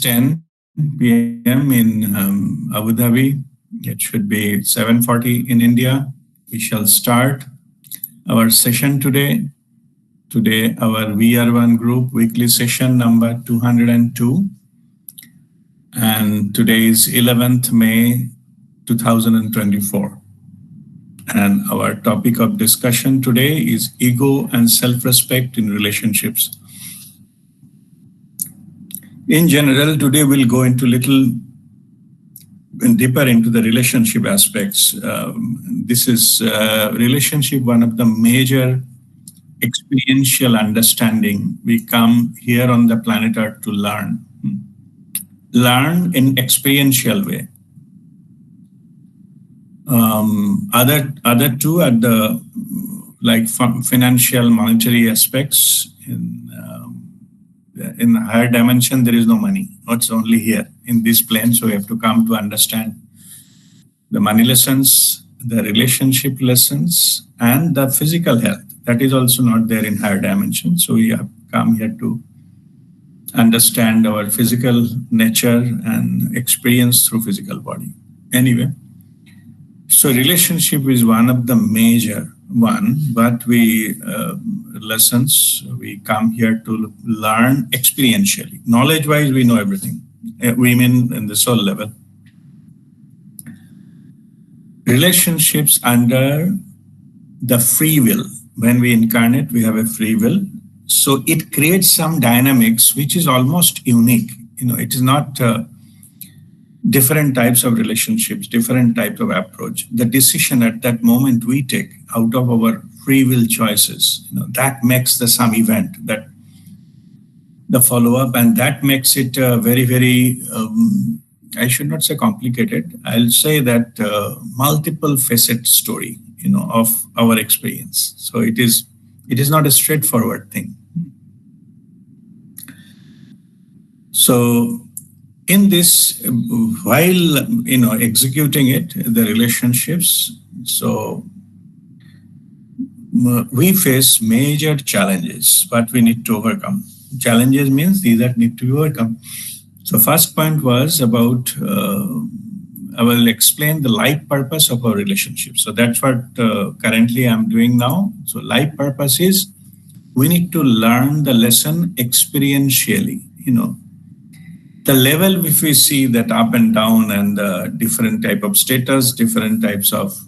10 p.m. in Abu Dhabi. It should be 7:40 in India. We shall start our session today. Today, our WeAreOne group weekly session number 202. And today is 11th May 2024. And our topic of discussion today is ego and self-respect in relationships. In general, today we'll go into little deeper into the relationship aspects. This is relationship, one of the major experiential understanding. We come here on the planet Earth to learn. Learn in experiential way. Other two are the financial, monetary aspects. In higher dimension, there is no money. It's only here in this plane. So we have to come to understand the money lessons, the relationship lessons, and the physical health. That is also not there in higher dimension. So we have come here to understand our physical nature and experience through physical body. Anyway, so relationship is one of the major one, but lessons we come here to learn experientially. Knowledge-wise, we know everything. We mean in the soul level. Relationships under the free will. When we incarnate, we have a free will. So it creates some dynamics which is almost unique. It is not different types of relationships, different types of approach. The decision at that moment we take out of our free will choices, that makes the some event, that the follow-up, and that makes it very, very, I should not say complicated. I'll say that multiple facet story, of our experience. So it is not a straightforward thing. So in this, while executing it, the relationships, so we face major challenges, but we need to overcome. Challenges means these that need to be overcome. So first point was about, I will explain the life purpose of our relationship. So that's what currently I'm doing now. So life purpose is we need to learn the lesson experientially, The level, if we see that up and down and different type of status, different types of,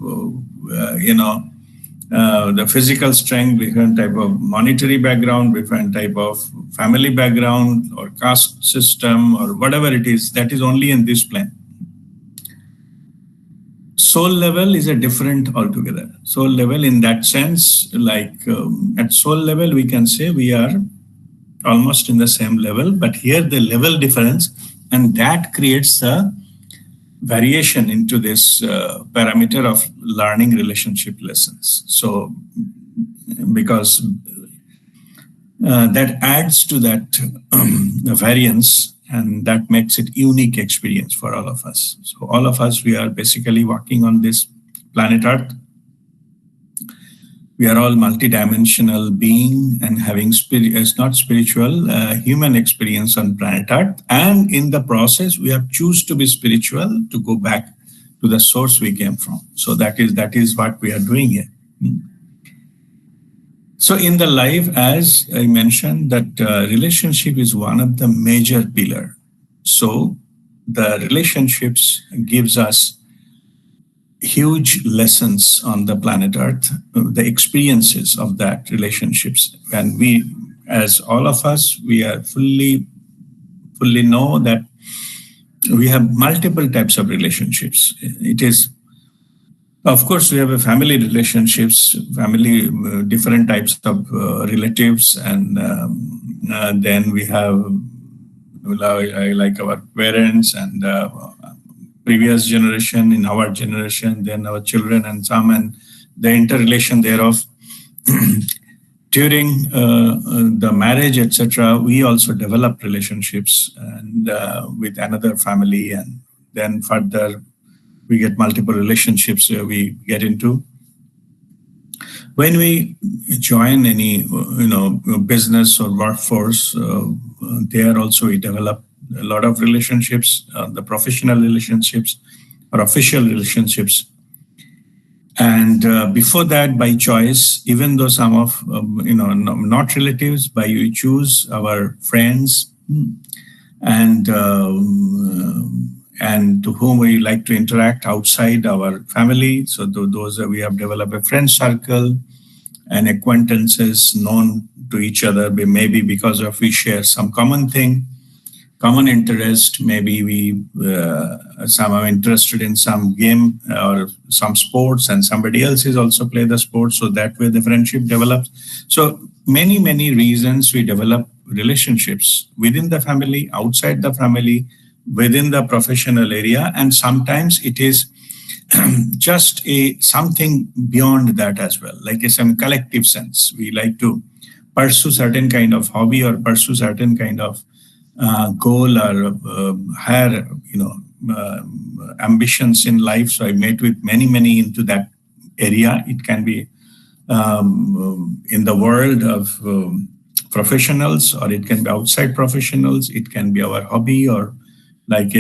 the physical strength, different type of monetary background, different type of family background or caste system or whatever it is, that is only in this plane. Soul level is a different altogether. Soul level in that sense, at soul level, we can say we are almost in the same level, but here the level difference, and that creates a variation into this parameter of learning relationship lessons. So because that adds to that variance, and that makes it unique experience for all of us. So all of us, we are basically walking on this planet Earth. We are all multidimensional being and having not spiritual, human experience on planet Earth. And in the process, we have choose to be spiritual to go back to the source we came from. So that is what we are doing here. So in the life, as I mentioned, that relationship is one of the major pillar. So the relationships gives us huge lessons on the planet Earth, the experiences of that relationships. And we, as all of us, we are fully know that we have multiple types of relationships. It is, of course, we have a family relationships, different types of relatives, and then we have like our parents and previous generation, in our generation, then our children and some, and the interrelation thereof. During the marriage, etc., we also develop relationships and with another family, and then further we get multiple relationships we get into. When we join any business or workforce, there also we develop a lot of relationships, the professional relationships or official relationships. And before that, by choice, even though some of, not relatives, by we choose our friends, and to whom we like to interact outside our family. So those we have developed a friend circle and acquaintances known to each other, maybe because of we share some common thing, common interest. Maybe we some are interested in some game or some sports, and somebody else is also play the sport. So that way the friendship develops. So many reasons we develop relationships within the family, outside the family, within the professional area, and sometimes it is just something beyond that as well, like some collective sense. We like to pursue certain kind of hobby or pursue certain kind of goal or higher, ambitions in life. So I met with many into that area. It can be in the world of professionals, or it can be outside professionals. It can be our hobby, or like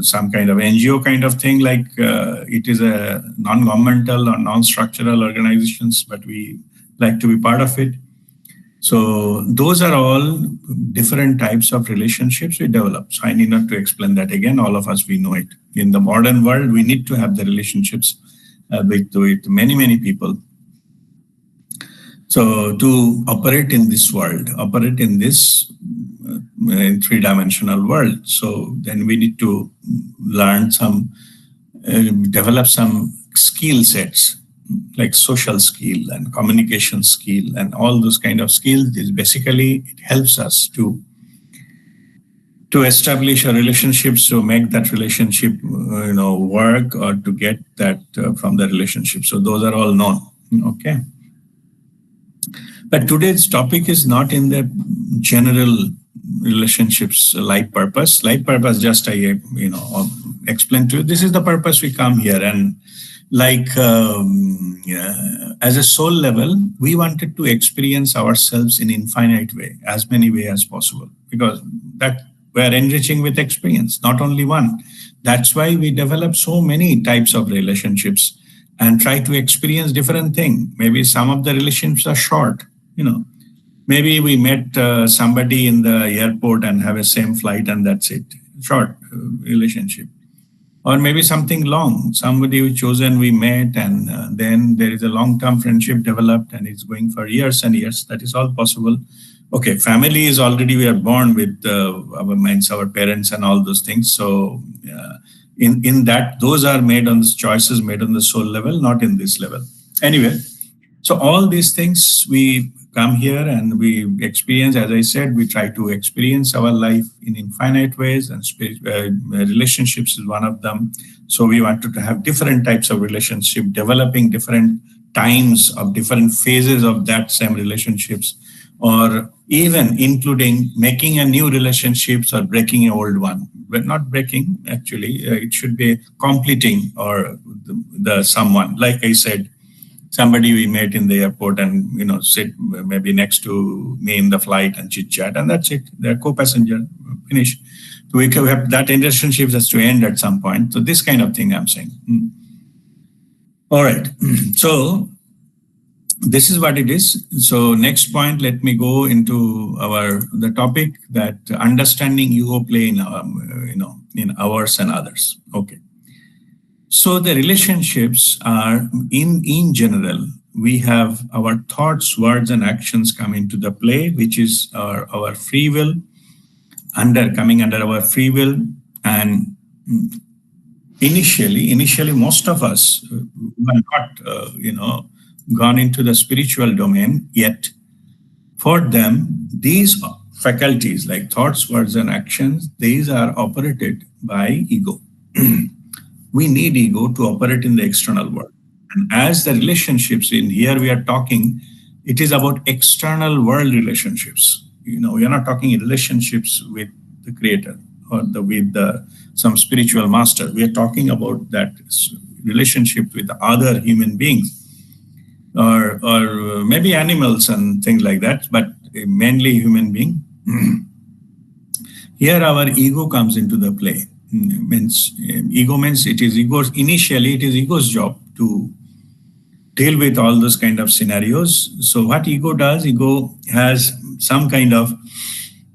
some kind of NGO kind of thing, like it is a non-governmental or non-structural organizations, but we like to be part of it. So those are all different types of relationships we develop. So I need not to explain that again. All of us, we know it. In the modern world, we need to have the relationships with many people. So to operate in this world, operate in this three-dimensional world. So then we need to learn develop some skill sets, like social skill and communication skill and all those kind of skills. Is basically, it helps us to establish a relationship, to make that relationship work, or to get that from the relationship. So those are all known. Okay. But today's topic is not in the general relationships life purpose. Life purpose, just I explain to you. This is the purpose we come here, and like as a soul level, we wanted to experience ourselves in infinite way, as many way as possible, because that we are enriching with experience, not only one. That's why we develop so many types of relationships and try to experience different things. Maybe some of the relationships are short, maybe we met somebody in the airport and have a same flight, and that's it, short relationship. Or maybe something long, somebody we chosen, we met, and then there is a long-term friendship developed, and it's going for years and years. That is all possible. Okay, family is already, we are born with our minds, our parents and all those things. So in that, those are made on the choices made on the soul level, not in this level. Anyway, so all these things we come here and we experience. As I said, we try to experience our life in infinite ways, and relationships is one of them. So we wanted to have different types of relationship, developing different times of different phases of that same relationships, or even including making a new relationships or breaking an old one. But not breaking, actually, it should be completing, or the someone, like I said, somebody we met in the airport and sit maybe next to me in the flight and chit chat, and that's it. They're co-passenger, finish. So we have that relationship has to end at some point. So this kind of thing I'm saying. All right. So this is what it is. So next point, let me go into the topic that understanding ego play in our, in ours and others. Okay. So the relationships are in general, we have our thoughts, words, and actions come into the play, which is our free will, coming under our free will. And initially, most of us were not, gone into the spiritual domain yet. For them, these faculties like thoughts, words, and actions, these are operated by ego. We need ego to operate in the external world. And as the relationships in here we are talking, it is about external world relationships. We are not talking relationships with the creator or with some spiritual master. We are talking about that relationship with other human beings, or maybe animals and things like that, but mainly human being. Here our ego comes into the play. Means ego means it is ego's initially it is ego's job to deal with all those kind of scenarios. So what ego does, ego has some kind of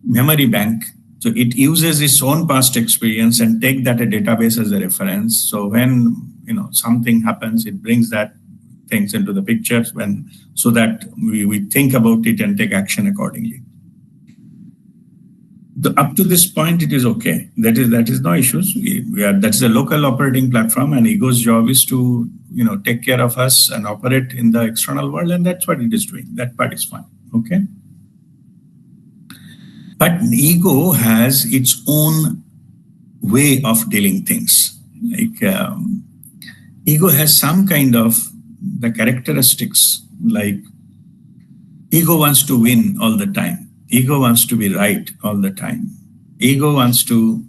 memory bank. So it uses its own past experience and take that a database as a reference. So when something happens, it brings that things into the pictures when so that we think about it and take action accordingly. Up to this point, it is okay. That is no issues. That's a local operating platform, and ego's job is to take care of us and operate in the external world, and that's what it is doing. That part is fine. Okay. But ego has its own way of dealing things. Like ego has some kind of the characteristics. Like ego wants to win all the time. Ego wants to be right all the time. Ego wants to,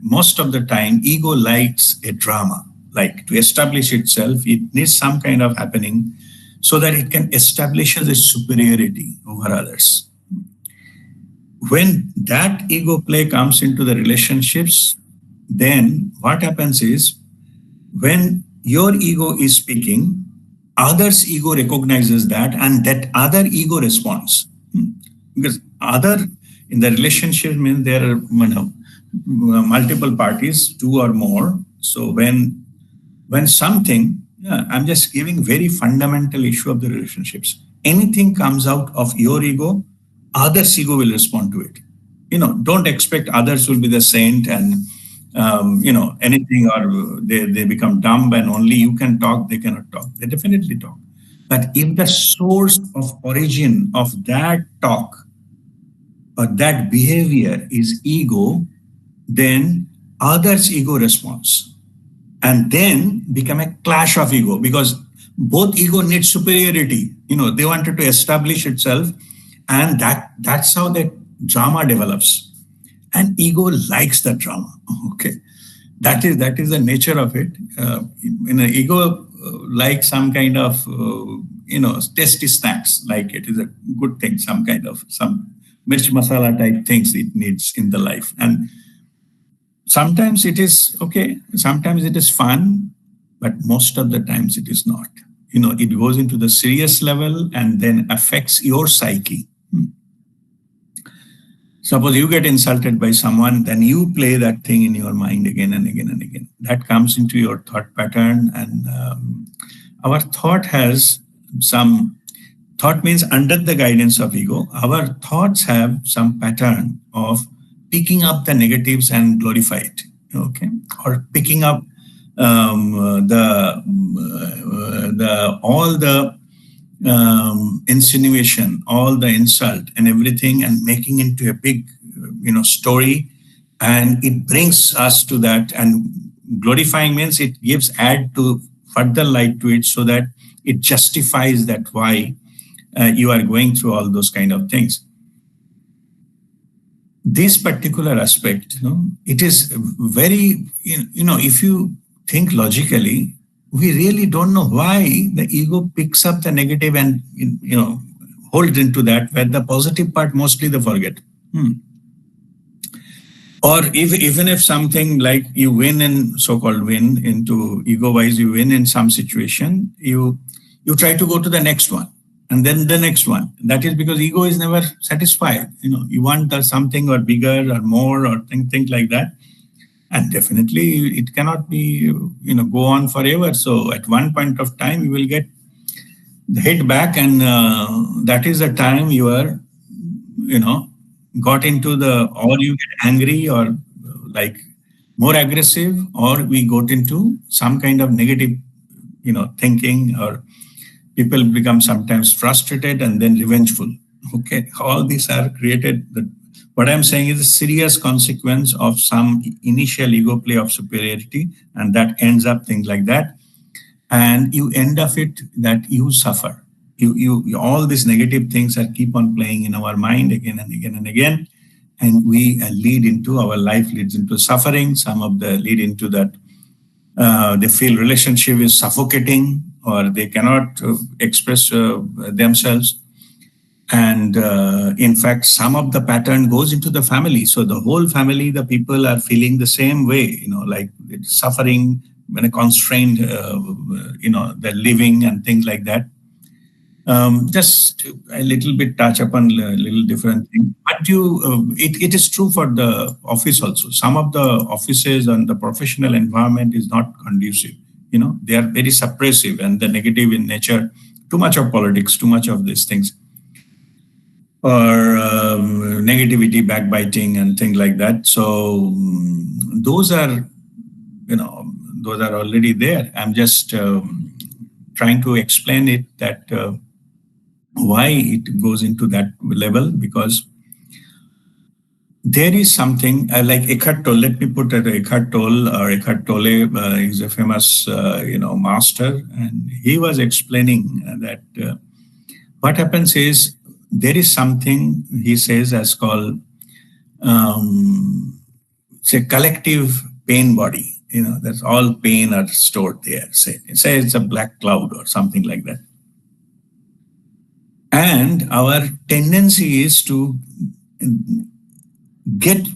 most of the time, ego likes a drama. Like to establish itself, it needs some kind of happening so that it can establish its superiority over others. When that ego play comes into the relationships, then what happens is when your ego is speaking, others' ego recognizes that and that other ego responds. Because other in the relationship means there are multiple parties, two or more. So when something, I'm just giving very fundamental issue of the relationships. Anything comes out of your ego, others' ego will respond to it. Don't expect others will be the saint and anything or they become dumb and only you can talk, they cannot talk. They definitely talk. But if the source of origin of that talk or that behavior is ego, then others' ego responds. And then become a clash of ego because both ego need superiority. They wanted to establish itself, and that's how the drama develops. And ego likes the drama. Okay. That is the nature of it. Ego like some kind of tasty snacks, like it is a good thing, some mirch masala type things it needs in the life. And sometimes it is okay, sometimes it is fun, but most of the times it is not. It goes into the serious level and then affects your psyche. Suppose you get insulted by someone, then you play that thing in your mind again and again and again. That comes into your thought pattern, and our thought has some. Thought means under the guidance of ego, our thoughts have some pattern of picking up the negatives and glorify it, okay? Or picking up all the insinuation, all the insult and everything, and making into a big, story, and it brings us to that. And glorifying means it gives add to further light to it, so that it justifies that why you are going through all those kind of things. This particular aspect, it is very, if you think logically, we really don't know why the ego picks up the negative and holds into that, where the positive part mostly they forget. Or even if something like you win in so-called win into ego-wise, you win in some situation, you try to go to the next one and then the next one. That is because ego is never satisfied. You want something or bigger or more or things like that. And definitely it cannot be, go on forever. So at one point of time, you will get the hit back, and that is the time you are, got into or you get angry or like more aggressive, or we got into some kind of negative, thinking, or people become sometimes frustrated and then revengeful. Okay. All these are created. What I'm saying is a serious consequence of some initial ego play of superiority, and that ends up things like that. And you end up it that you suffer. You all these negative things are keep on playing in our mind again and again and again, and we our life leads into suffering. Some of the lead into that they feel relationship is suffocating, or they cannot express themselves. And in fact, some of the pattern goes into the family. So the whole family, the people are feeling the same way, like suffering when a constrained, the living and things like that. Just a little bit touch upon a little different thing. But it is true for the office also. Some of the offices and the professional environment is not conducive. They are very suppressive and the negative in nature. Too much of politics, too much of these things, or negativity, backbiting, and things like that. So those are, those are already there. I'm just trying to explain it that why it goes into that level, because there is something like Eckhart Tolle. Let me put it, Eckhart Tolle, or Eckhart Tolle is a famous, master, and he was explaining that what happens is there is something he says as called say collective pain body. That's all pain are stored there. Say it's a black cloud or something like that. And our tendency is to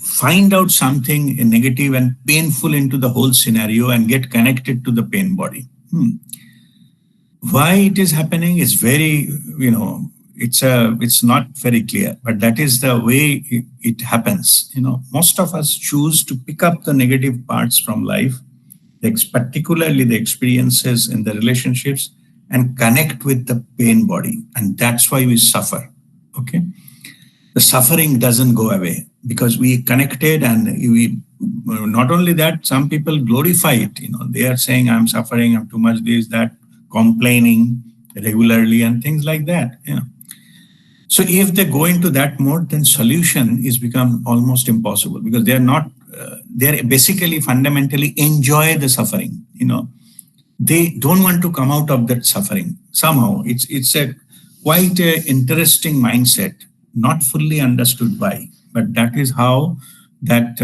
find out something negative and painful into the whole scenario and get connected to the pain body. Why it is happening is very, it's not very clear, but that is the way it happens. Most of us choose to pick up the negative parts from life, particularly the experiences in the relationships, and connect with the pain body. And that's why we suffer. Okay. The suffering doesn't go away because we connected, and we, not only that, some people glorify it. They are saying, I'm suffering, I'm too much this, that, complaining regularly and things like that. So if they go into that mode, then solution is become almost impossible, because they are not, they're basically fundamentally enjoy the suffering. They don't want to come out of that suffering. Somehow it's a quite a interesting mindset, not fully understood why, but that is how that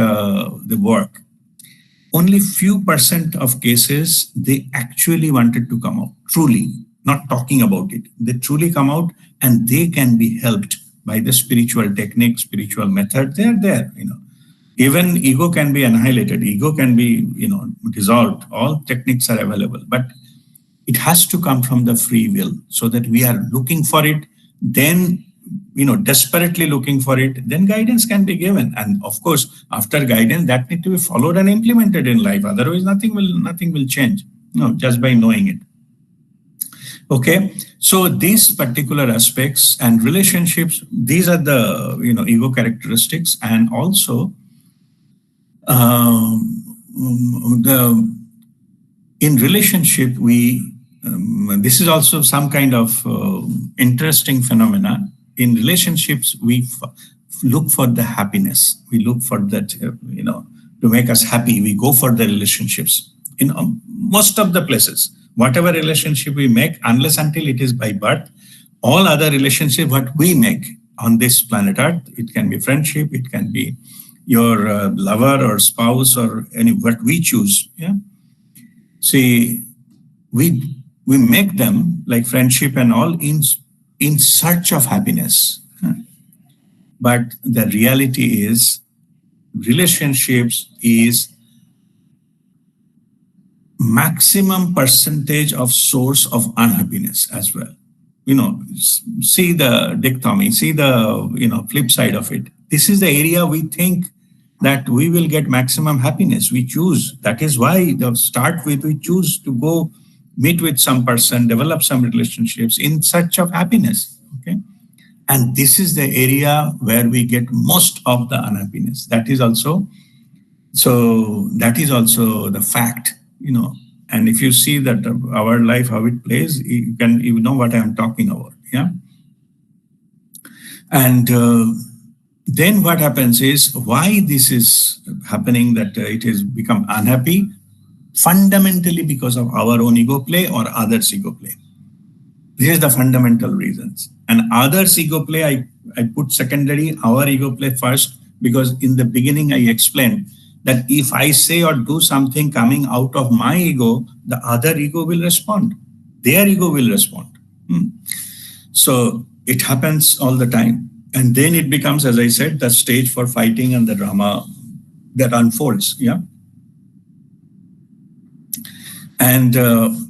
they work. Only few % of cases they actually wanted to come out, truly, not talking about it. They truly come out, and they can be helped by the spiritual technique, spiritual method. They are there. Even ego can be annihilated. Ego can be, dissolved. All techniques are available, but it has to come from the free will, so that we are looking for it. Then, desperately looking for it. Then guidance can be given, and of course, after guidance, that need to be followed and implemented in life. Otherwise, nothing will change. Just by knowing it. Okay, so these particular aspects and relationships, these are the ego characteristics, and also in relationship this is also some kind of interesting phenomena. In relationships, we look for the happiness. We look for that to make us happy. We go for the relationships in most of the places. Whatever relationship we make, unless until it is by birth, all other relationships what we make on this planet Earth, it can be friendship, it can be your lover or spouse, or what we choose. Yeah. See, we make them like friendship and all in search of happiness. But the reality is, relationships is maximum percentage of source of unhappiness as well. See the dichotomy, see the flip side of it. This is the area we think that we will get maximum happiness. We choose. That is why the start with we choose to go meet with some person, develop some relationships in search of happiness. Okay, and this is the area where we get most of the unhappiness. That is also the fact. And if you see that our life, how it plays, you know what I am talking about. Yeah. And then what happens is, why this is happening, that it has become unhappy, fundamentally because of our own ego play or others' ego play. This is the fundamental reasons. And others' ego play, I put secondary, our ego play first, because in the beginning I explained that if I say or do something coming out of my ego, the other ego will respond. Their ego will respond. So it happens all the time. And then it becomes, as I said, the stage for fighting and the drama that unfolds. Yeah. And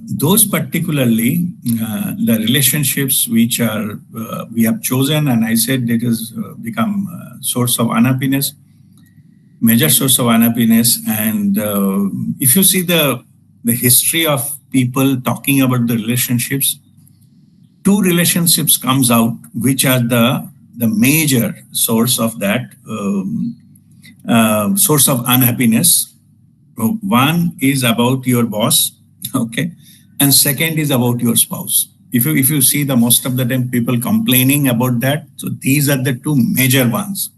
those particularly, the relationships which are we have chosen, and I said it has become a source of unhappiness, major source of unhappiness. And if you see the history of people talking about the relationships, two relationships comes out which are the major source of that source of unhappiness. One is about your boss, okay, and second is about your spouse. If you see the most of the time people complaining about that, so these are the two major ones.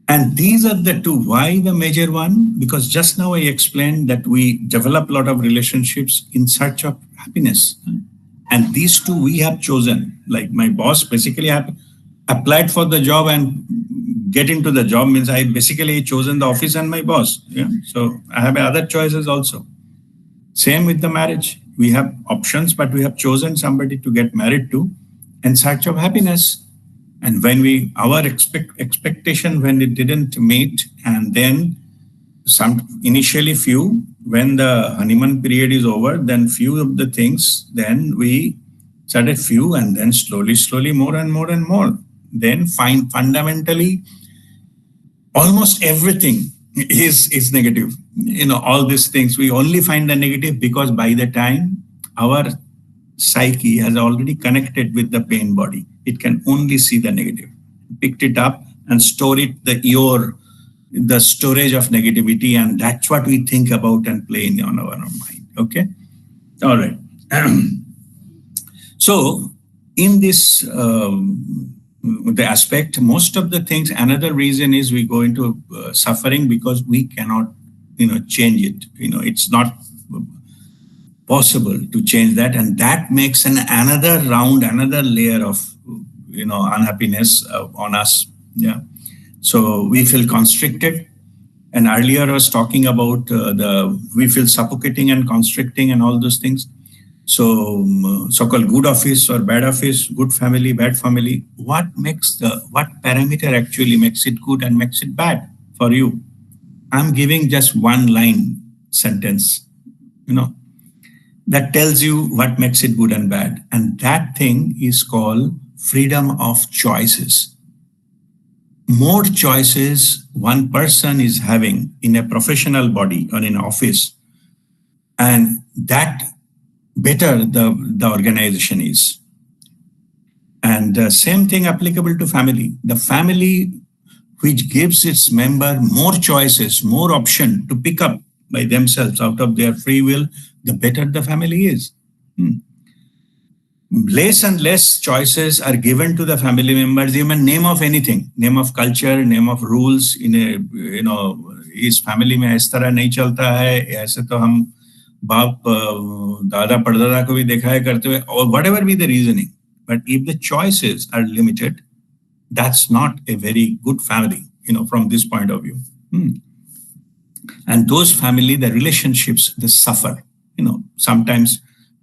And these are the two. Why the major one? Because just now I explained that we develop a lot of relationships in search of happiness. And these two we have chosen. Like my boss, basically I have applied for the job and get into the job means I basically chosen the office and my boss. Yeah. So I have other choices also. Same with the marriage. We have options, but we have chosen somebody to get married to in search of happiness. And when our expectation, when it didn't meet, and then initially few, when the honeymoon period is over, then few of the things, then we started few, and then slowly more and more and more. Then fundamentally, almost everything is negative. All these things, we only find the negative because by the time our psyche has already connected with the pain body, it can only see the negative, picked it up and store it, the storage of negativity, and that's what we think about and play on our mind. Okay, all right. So in this the aspect, most of the things, another reason is we go into suffering because we cannot change it. It's not possible to change that, and that makes another layer of unhappiness on us. Yeah. So we feel constricted, and earlier I was talking about we feel suffocating and constricting and all those things. So so-called good office or bad office, good family, bad family. What parameter actually makes it good and makes it bad for you? I'm giving just one line sentence, that tells you what makes it good and bad. And that thing is called freedom of choices. More choices one person is having in a professional body or in office, and that better the organization is. And same thing applicable to family. The family which gives its member more choices, more option to pick up by themselves out of their free will, the better the family is. Less and less choices are given to the family members, even name of anything, name of culture, name of rules. इस family में इस तरह नहीं चलता है, ऐसे तो हम बाप दादा परदादा को भी देखा है करते हुए, or whatever be the reasoning. But if the choices are limited, that's not a very good family, from this point of view. And those family, the relationships, they suffer, sometimes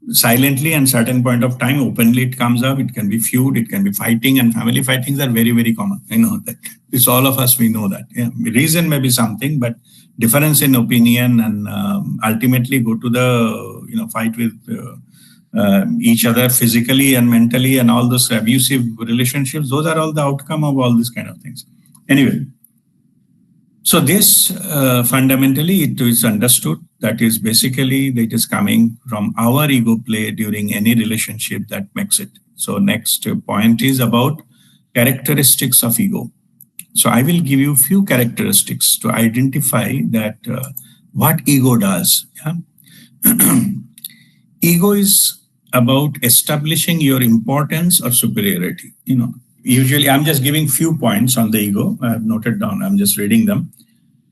silently, and certain point of time, openly it comes up. It can be feud, it can be fighting, and family fightings are very, very common. That it's all of us, we know that. Yeah. Reason may be something, but difference in opinion and ultimately go to the, fight with each other physically and mentally, and all those abusive relationships, those are all the outcome of all these kind of things. Anyway, so this fundamentally it is understood that is basically that is coming from our ego play during any relationship that makes it. So next point is about characteristics of ego. So I will give you a few characteristics to identify that what ego does. Yeah? Ego is about establishing your importance or superiority. Usually I'm just giving few points on the ego. I have noted down, I'm just reading them.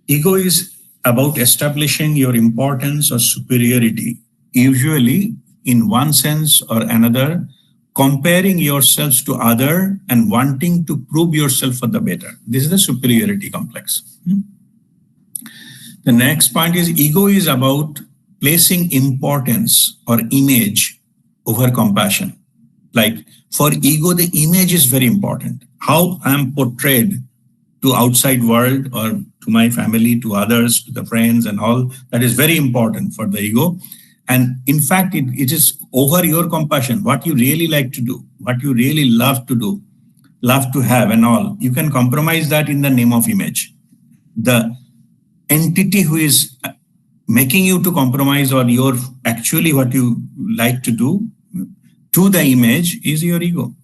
Ego is about establishing your importance or superiority, usually in one sense or another, comparing yourselves to other and wanting to prove yourself for the better. This is the superiority complex. The next point is ego is about placing importance or image over compassion. Like for ego, the image is very important. How I'm portrayed to outside world or to my family, to others, to the friends and all, that is very important for the ego. And in fact, it is over your compassion, what you really like to do, what you really love to do, love to have and all. You can compromise that in the name of image. The entity who is making you to compromise or your actually what you like to do to the image is your ego.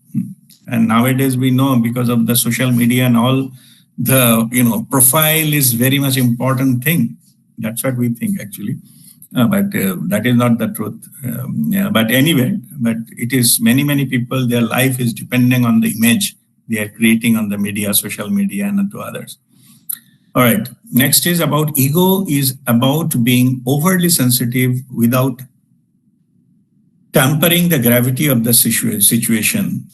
And nowadays we know because of the social media and all, the profile is very much important thing. That's what we think actually. But that is not the truth. Yeah, but anyway, but it is many people, their life is depending on the image they are creating on the media, social media, and to others. All right. Next is about ego is about being overly sensitive without tampering the gravity of the situation.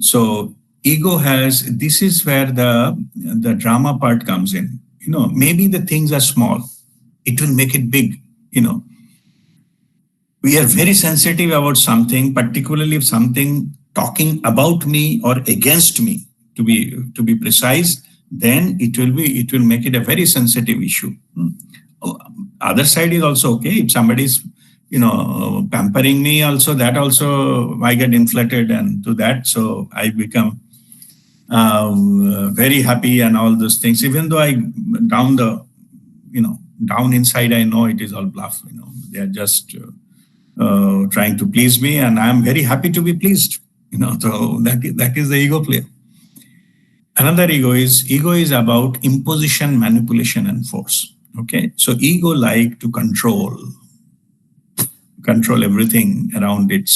So ego has, this is where the drama part comes in. Maybe the things are small, it will make it big. We are very sensitive about something, particularly if something talking about me or against me, to be precise, then it will make it a very sensitive issue. Other side is also okay. If somebody's pampering me also, that also I get inflated and to that, so I become very happy and all those things, even though I down inside I know it is all bluff. They are just trying to please me, and I am very happy to be pleased. So that is the ego play. Another ego is about imposition, manipulation, and force. Okay, so ego like to control everything around it.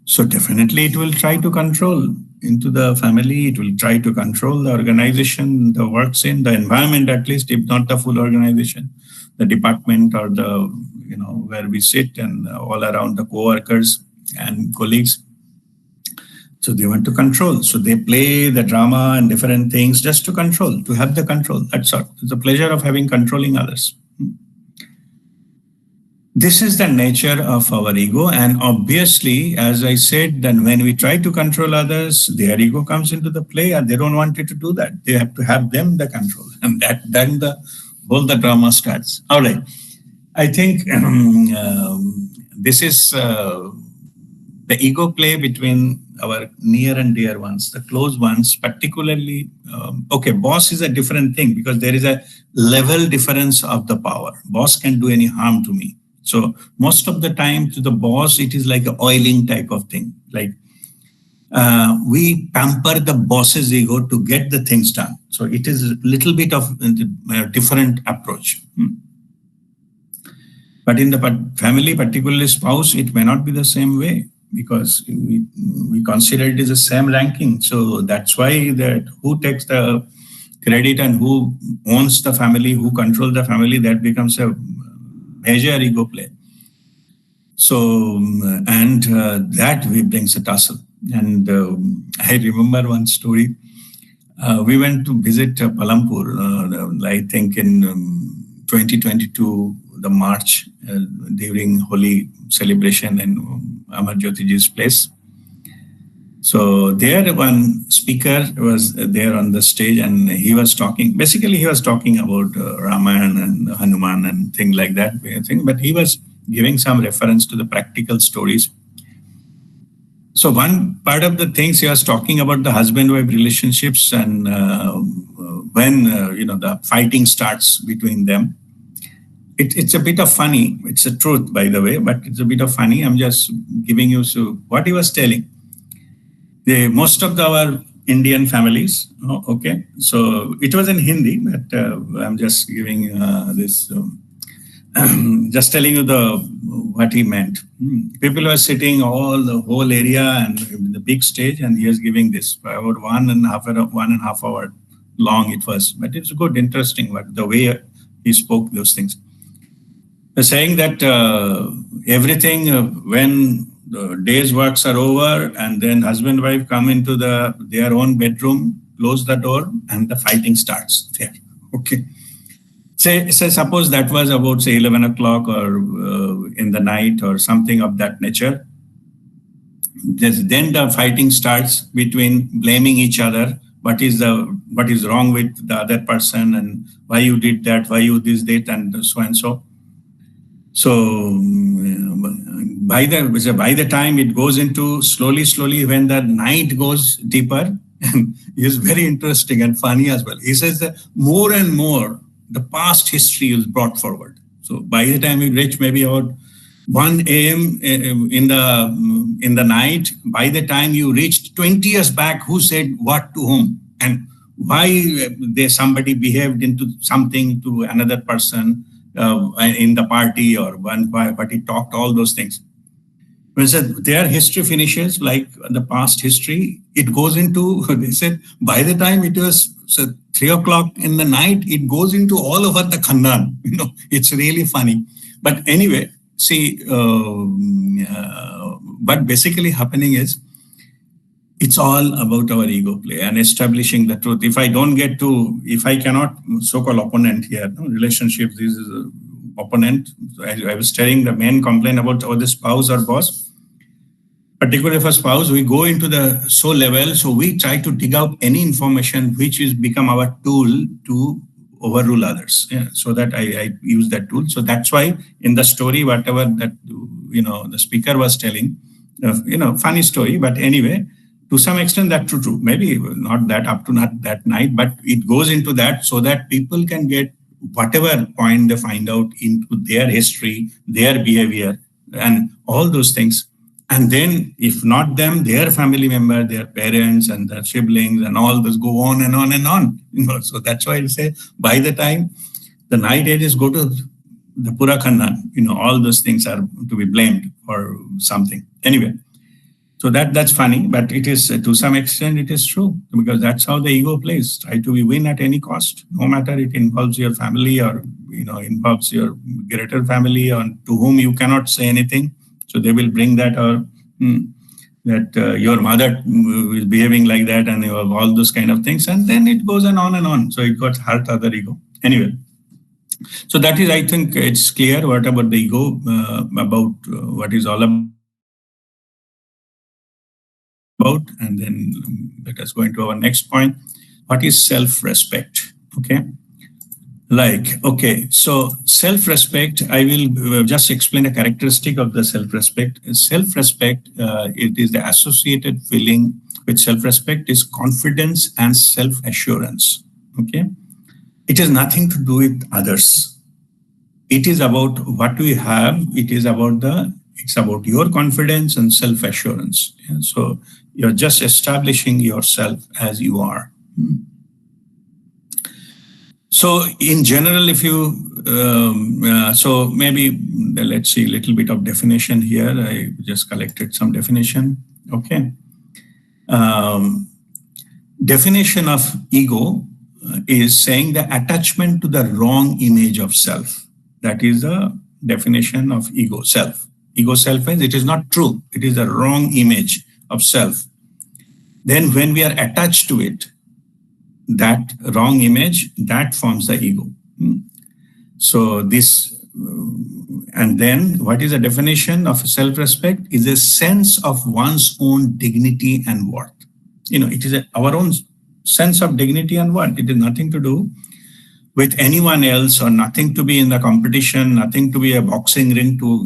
So definitely it will try to control into the family, it will try to control the organization, the works in, the environment at least, if not the full organization, the department or the, where we sit and all around the co-workers and colleagues. So they want to control. So they play the drama and different things just to control, to have the control. That's all. It's the pleasure of controlling others. This is the nature of our ego. And obviously, as I said, then when we try to control others, their ego comes into the play and they don't want it to do that. They have to have them the control. And then the drama starts. All right. I think this is the ego play between our near and dear ones, the close ones, particularly, boss is a different thing because there is a level difference of the power. Boss can do any harm to me. So most of the time to the boss, it is like an oiling type of thing. Like we pamper the boss's ego to get the things done. So it is a little bit of a different approach. But in the family, particularly spouse, it may not be the same way because we consider it as the same ranking. So that's why that who takes the credit and who owns the family, who controls the family, that becomes a major ego play. So, and that brings a tussle. And I remember one story. We went to visit Palampur, I think in 2022, the March, during Holi celebration in Amar Jyotiji's place. So there one speaker was there on the stage and he was talking, basically he was talking about Ramayana and Hanuman and things like that, but he was giving some reference to the practical stories. So one part of the things he was talking about the husband-wife relationships and when the fighting starts between them. It's a bit of funny. It's the truth, by the way, but it's a bit of funny. I'm just giving you what he was telling. Most of our Indian families, okay, so it was in Hindi, but I'm just giving this, just telling you what he meant. People were sitting the whole area and in the big stage, and he was giving this for about 1.5 hour long it was, but it's good, interesting, but the way he spoke those things. Saying that everything when the day's works are over and then husband and wife come into their own bedroom, close the door and the fighting starts there. Okay. Say suppose that was about say 11 o'clock or in the night or something of that nature. then the fighting starts between blaming each other. What is wrong with the other person, and why you did that, why you this, that, and so and so. So by the time it goes into slowly, when the night goes deeper, and it's very interesting and funny as well. He says that more and more the past history is brought forward. So by the time we reach maybe about 1 a.m. In the night, by the time you reached 20 years back, who said what to whom, and why somebody behaved into something to another person in the party, or one party talked, all those things. When said their history finishes like the past history, it goes into, they said by the time it was 3 o'clock in the night, it goes into all over the Khandan. It's really funny. But anyway, see, what basically happening is, it's all about our ego play and establishing the truth. If I cannot, so-called opponent here, relationships, this is a opponent. I was telling the main complaint about the spouse or boss. Particularly for spouse, we go into the soul level, so we try to dig out any information which is become our tool to overrule others. Yeah, so that I use that tool. So that's why in the story, whatever that the speaker was telling, funny story, but anyway, to some extent that's true. Maybe not that night, but it goes into that so that people can get whatever point they find out into their history, their behavior, and all those things. And then, if not them, their family member, their parents and their siblings, and all this go on and on and on. So that's why I say, by the time the night ages go to the Pura Khandan, all those things are to be blamed for something. Anyway, so that's funny, but it is, to some extent, it is true, because that's how the ego plays. Try to win at any cost, no matter it involves your family or involves your greater family, or to whom you cannot say anything. So they will bring that, or that your mother is behaving like that, and you have all those kind of things, and then it goes on and on. So it got hurt other ego. Anyway, so that is, I think it's clear what about the ego, about what is all about. And then let us go into our next point. What is self-respect? So self-respect, I will just explain a characteristic of the self-respect. Self-respect, it is the associated feeling with self-respect is confidence and self-assurance. It has nothing to do with others. It is about what we have. It's about your confidence and self-assurance. So you're just establishing yourself as you are. So in general, if you, so maybe let's see a little bit of definition here. I just collected some definition. Definition of ego is saying the attachment to the wrong image of self. That is the definition of ego, self. Ego self means it is not true. It is a wrong image of self. Then when we are attached to it, that wrong image, that forms the ego. So this, and then what is the definition of self-respect? Is a sense of one's own dignity and worth. It is our own sense of dignity and worth. It is nothing to do with anyone else, or nothing to be in the competition, nothing to be a boxing ring to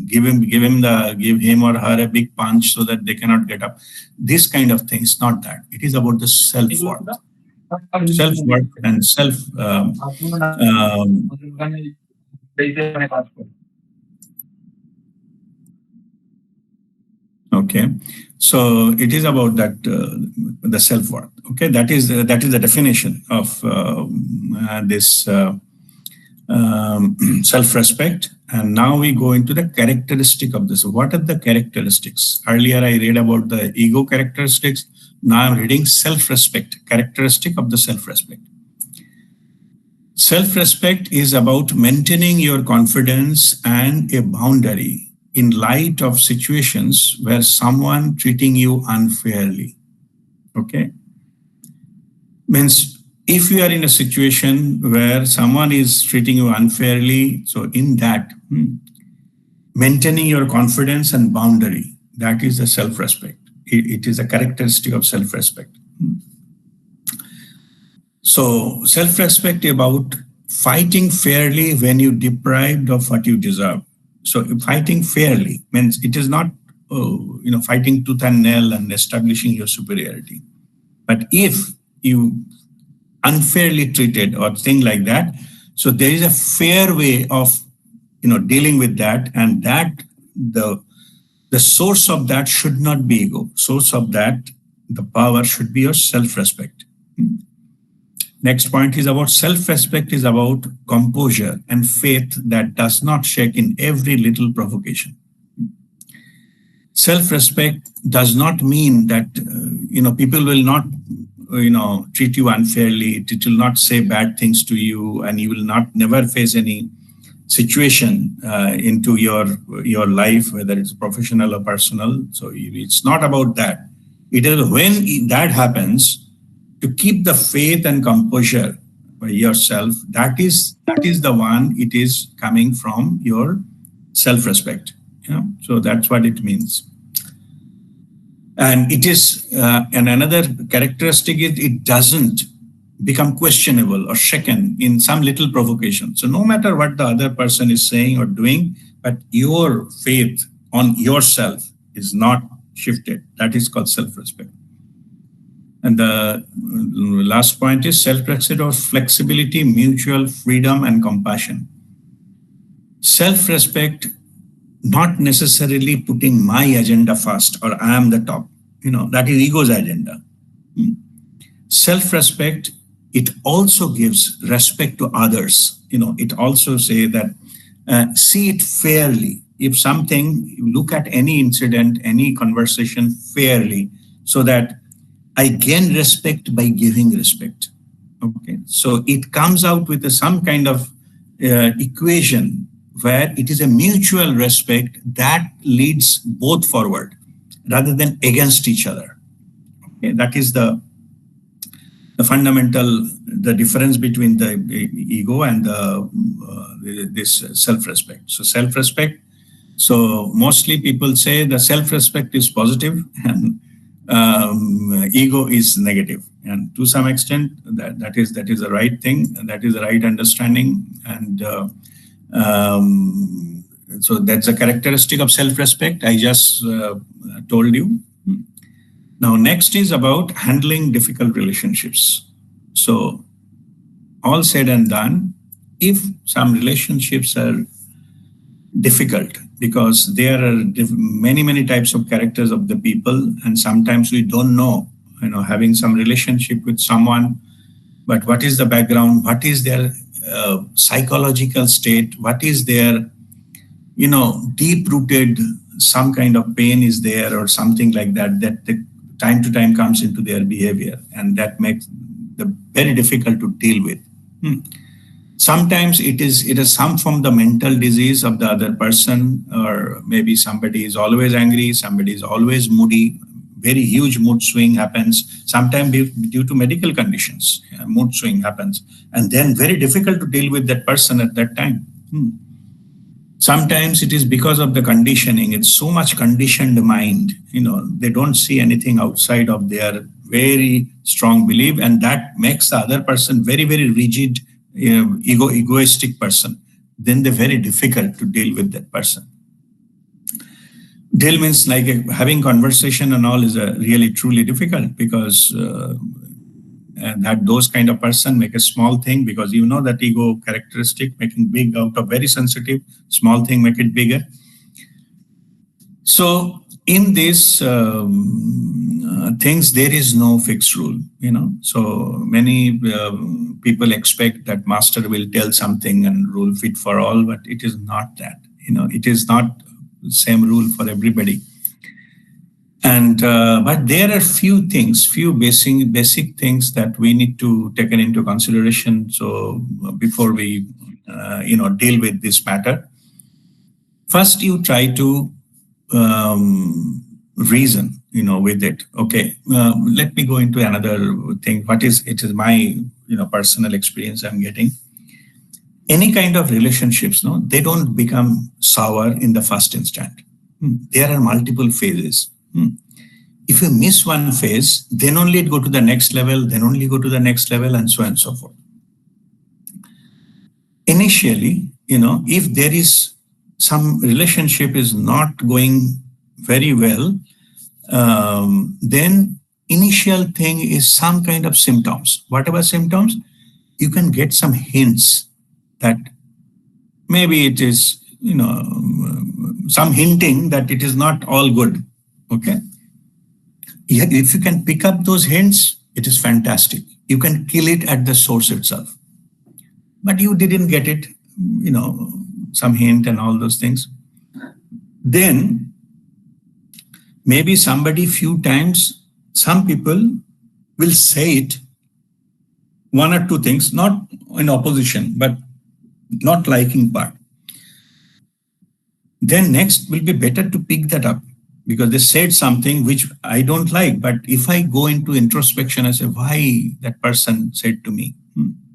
give him or her a big punch so that they cannot get up. This kind of thing is not that. It is about the self-worth. Self-worth and self. So it is about that the self-worth. That is the definition of this self-respect. And now we go into the characteristic of this. What are the characteristics? Earlier I read about the ego characteristics. Now I'm reading self-respect, characteristic of the self-respect. Self-respect is about maintaining your confidence and a boundary in light of situations where someone treating you unfairly. Means if you are in a situation where someone is treating you unfairly, so in that, maintaining your confidence and boundary, That is the self-respect. It is a characteristic of self-respect. So self-respect about fighting fairly when you're deprived of what you deserve. So fighting fairly means it is not fighting tooth and nail and establishing your superiority. But if you unfairly treated or thing like that, so there is a fair way of dealing with that, and that the source of that should not be ego. Source of that, the power should be your self-respect. Next point is about self-respect is about composure and faith that does not shake in every little provocation. Self-respect does not mean that people will not treat you unfairly. It will not say bad things to you, and you will not never face any situation into your life, whether it's professional or personal. So it's not about that. It is when that happens, to keep the faith and composure by yourself. That is the one. It is coming from your self-respect. So that's what it means. And it is, and another characteristic is it doesn't become questionable or shaken in some little provocation. So no matter what the other person is saying or doing, but your faith on yourself is not shifted. That is called self-respect. And the last point is self-respect or flexibility, mutual freedom, and compassion. Self-respect, not necessarily putting my agenda first or I am the top. That is ego's agenda. Self-respect, it also gives respect to others. It also say that see it fairly. If something, look at any incident, any conversation fairly, so that I gain respect by giving respect. Okay, so it comes out with some kind of equation where it is a mutual respect that leads both forward rather than against each other. Okay, that is the fundamental, the difference between the ego and this self-respect. So self-respect. So mostly people say the self-respect is positive and ego is negative, and to some extent that is the right thing, and that is the right understanding, and so that's a characteristic of self-respect I just told you. Now next is about handling difficult relationships. So all said and done, if some relationships are difficult because there are many types of characters of the people, and sometimes we don't know, having some relationship with someone, but what is the background, what is their psychological state, what is their deep-rooted, some kind of pain is there or something like that, that the time to time comes into their behavior, and that makes them very difficult to deal with. Sometimes it is some from the mental disease of the other person, or maybe somebody is always angry, somebody is always moody, very huge mood swing happens. Sometimes due to medical conditions, mood swing happens, and then very difficult to deal with that person at that time. Sometimes it is because of the conditioning. It's so much conditioned mind. They don't see anything outside of their very strong belief, and that makes the other person very, very rigid, egoistic person. Then they're very difficult to deal with that person. Deal means like having conversation and all is really truly difficult, because that those kind of person make a small thing, because that ego characteristic, making big out of very sensitive, small thing make it bigger. So in these things, there is no fixed rule, So many people expect that master will tell something and rule fit for all, but it is not that. It is not the same rule for everybody. And but there are few basic things that we need to take into consideration. So before we deal with this matter, first you try to reason with it. Okay, let me go into another thing. It is my personal experience I'm getting. Any kind of relationships, they don't become sour in the first instant. There are multiple phases. If you miss one phase, then only it go to the next level, then only go to the next level, and so on and so forth. Initially, if there is some relationship is not going very well, then initial thing is some kind of symptoms. Whatever symptoms, you can get some hints that maybe it is, some hinting that it is not all good. Okay. If you can pick up those hints, it is fantastic. You can kill it at the source itself. But you didn't get it, some hint and all those things. Then maybe somebody few times, some people will say it, one or two things, not in opposition, but not liking part. Then next will be better to pick that up because they said something which I don't like. But if I go into introspection, I say, why that person said to me?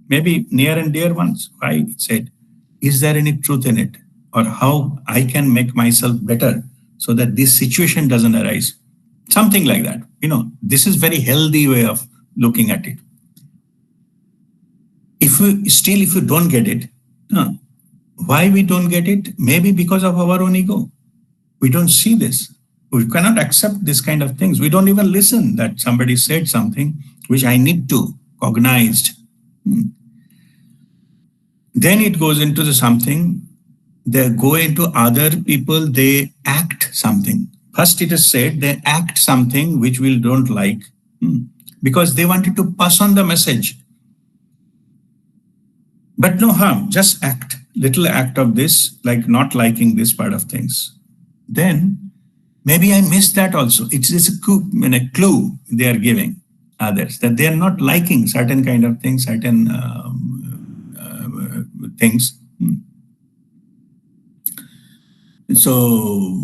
Maybe near and dear ones, why it said, is there any truth in it? Or how I can make myself better so that this situation doesn't arise? Something like that. This is very healthy way of looking at it. If you don't get it, why we don't get it? Maybe because of our own ego. We don't see this. We cannot accept this kind of things. We don't even listen that somebody said something which I need to cognize. Then it goes into something, they go into other people, they act something. First it is said, they act something which we don't like because they wanted to pass on the message. But no harm, just act, little act of this, like not liking this part of things. Then maybe I missed that also. It is a clue they are giving others that they are not liking certain kind of things, certain things. So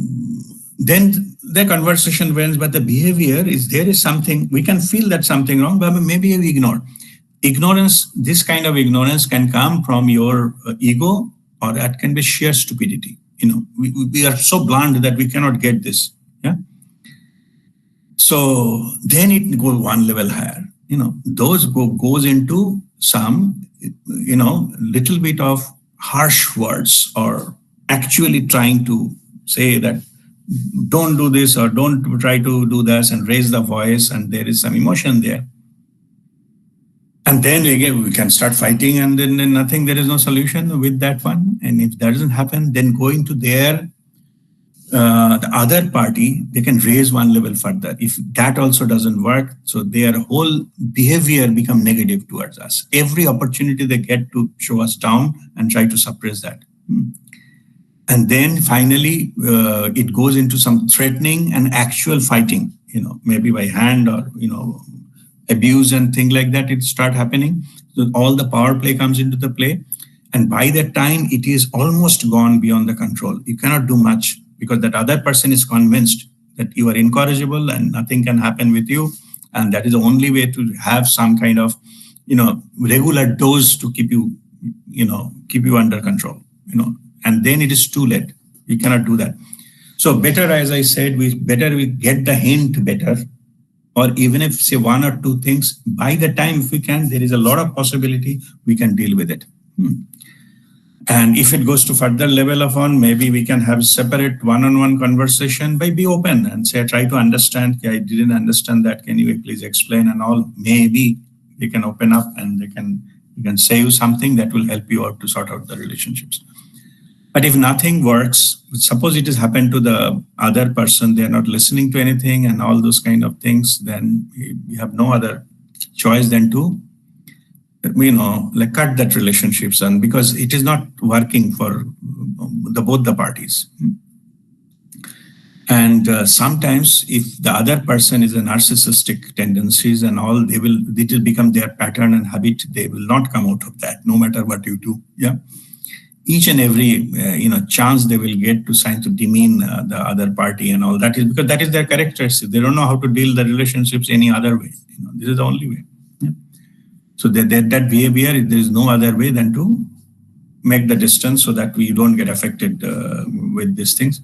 then the conversation wins, but the behavior is, there is something, we can feel that something wrong, but maybe we ignore. Ignorance, this kind of ignorance can come from your ego, or that can be sheer stupidity. We are so blunt that we cannot get this. Yeah. So then it goes one level higher. Those goes into some, little bit of harsh words, or actually trying to say that don't do this or don't try to do this, and raise the voice, and there is some emotion there. And then again, we can start fighting, and then nothing, there is no solution with that one. And if that doesn't happen, then going to the other party, they can raise one level further. If that also doesn't work, so their whole behavior become negative towards us. Every opportunity they get to show us down and try to suppress that. And then finally, it goes into some threatening and actual fighting, maybe by hand or, abuse and things like that, it start happening. So all the power play comes into the play. And by that time, it is almost gone beyond the control. You cannot do much because that other person is convinced that you are incorrigible and nothing can happen with you. And that is the only way to have some kind of, regular dose to keep you under control, and then it is too late. You cannot do that. So better, as I said, we get the hint better. Or even if say one or two things, by the time if we can, there is a lot of possibility we can deal with it. And if it goes to further level of on, maybe we can have separate one-on-one conversation, by be open and say, try to understand, I didn't understand that, can you please explain and all. Maybe they can open up and you can say you something that will help you out to sort out the relationships. But if nothing works, suppose it has happened to the other person, they're not listening to anything and all those kind of things, then we have no other choice than to, cut that relationships, and because it is not working for both the parties. And sometimes if the other person is a narcissistic tendencies and all, it will become their pattern and habit. They will not come out of that, no matter what you do. Yeah. Each and every chance they will get to try to demean the other party and all that is because that is their characteristic. They don't know how to deal the relationships any other way. This is the only way. Yeah. So that behavior, there is no other way than to make the distance so that we don't get affected with these things.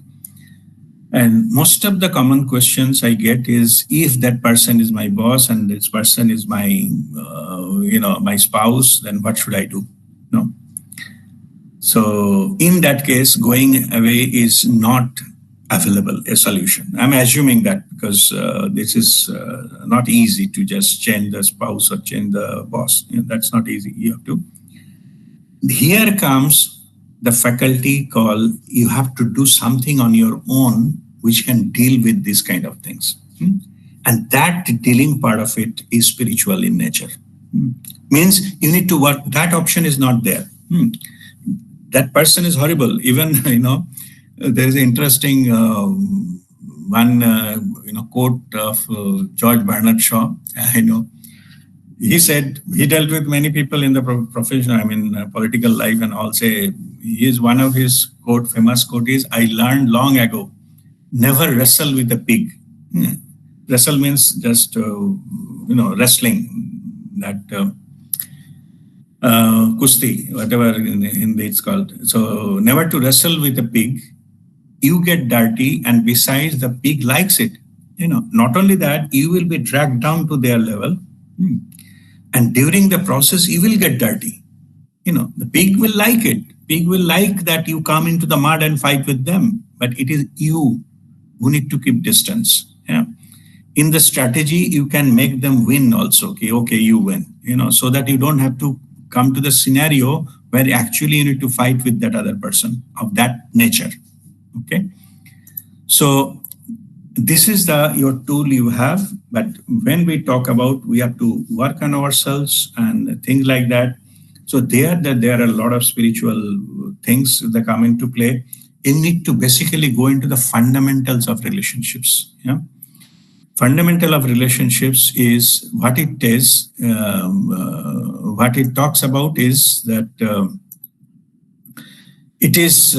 And most of the common questions I get is if that person is my boss and this person is my, my spouse, then what should I do? No. So in that case, going away is not available a solution. I'm assuming that because this is not easy to just change the spouse or change the boss. That's not easy. You have to. Here comes the faculty call. You have to do something on your own which can deal with these kind of things. And that dealing part of it is spiritual in nature. Means you need to work. That option is not there. That person is horrible. Even, there is an interesting one, quote of George Bernard Shaw. He said he dealt with many people in the profession, political life, and all say he is one of his famous quote is, "I learned long ago, never wrestle with a pig." Wrestle means just wrestling, that kusti, whatever in Hindi it's called. So never to wrestle with a pig. You get dirty, and besides, the pig likes it. Not only that, you will be dragged down to their level. And during the process, you will get dirty. The pig will like it. Pig will like that you come into the mud and fight with them. But it is you who need to keep distance. Yeah. In the strategy, you can make them win also. Okay, you win. So that you don't have to come to the scenario where actually you need to fight with that other person of that nature. Okay. So this is your tool you have, but when we talk about we have to work on ourselves and things like that, so there are a lot of spiritual things that come into play. You need to basically go into the fundamentals of relationships. Fundamental of relationships is what it is. What it talks about is that it is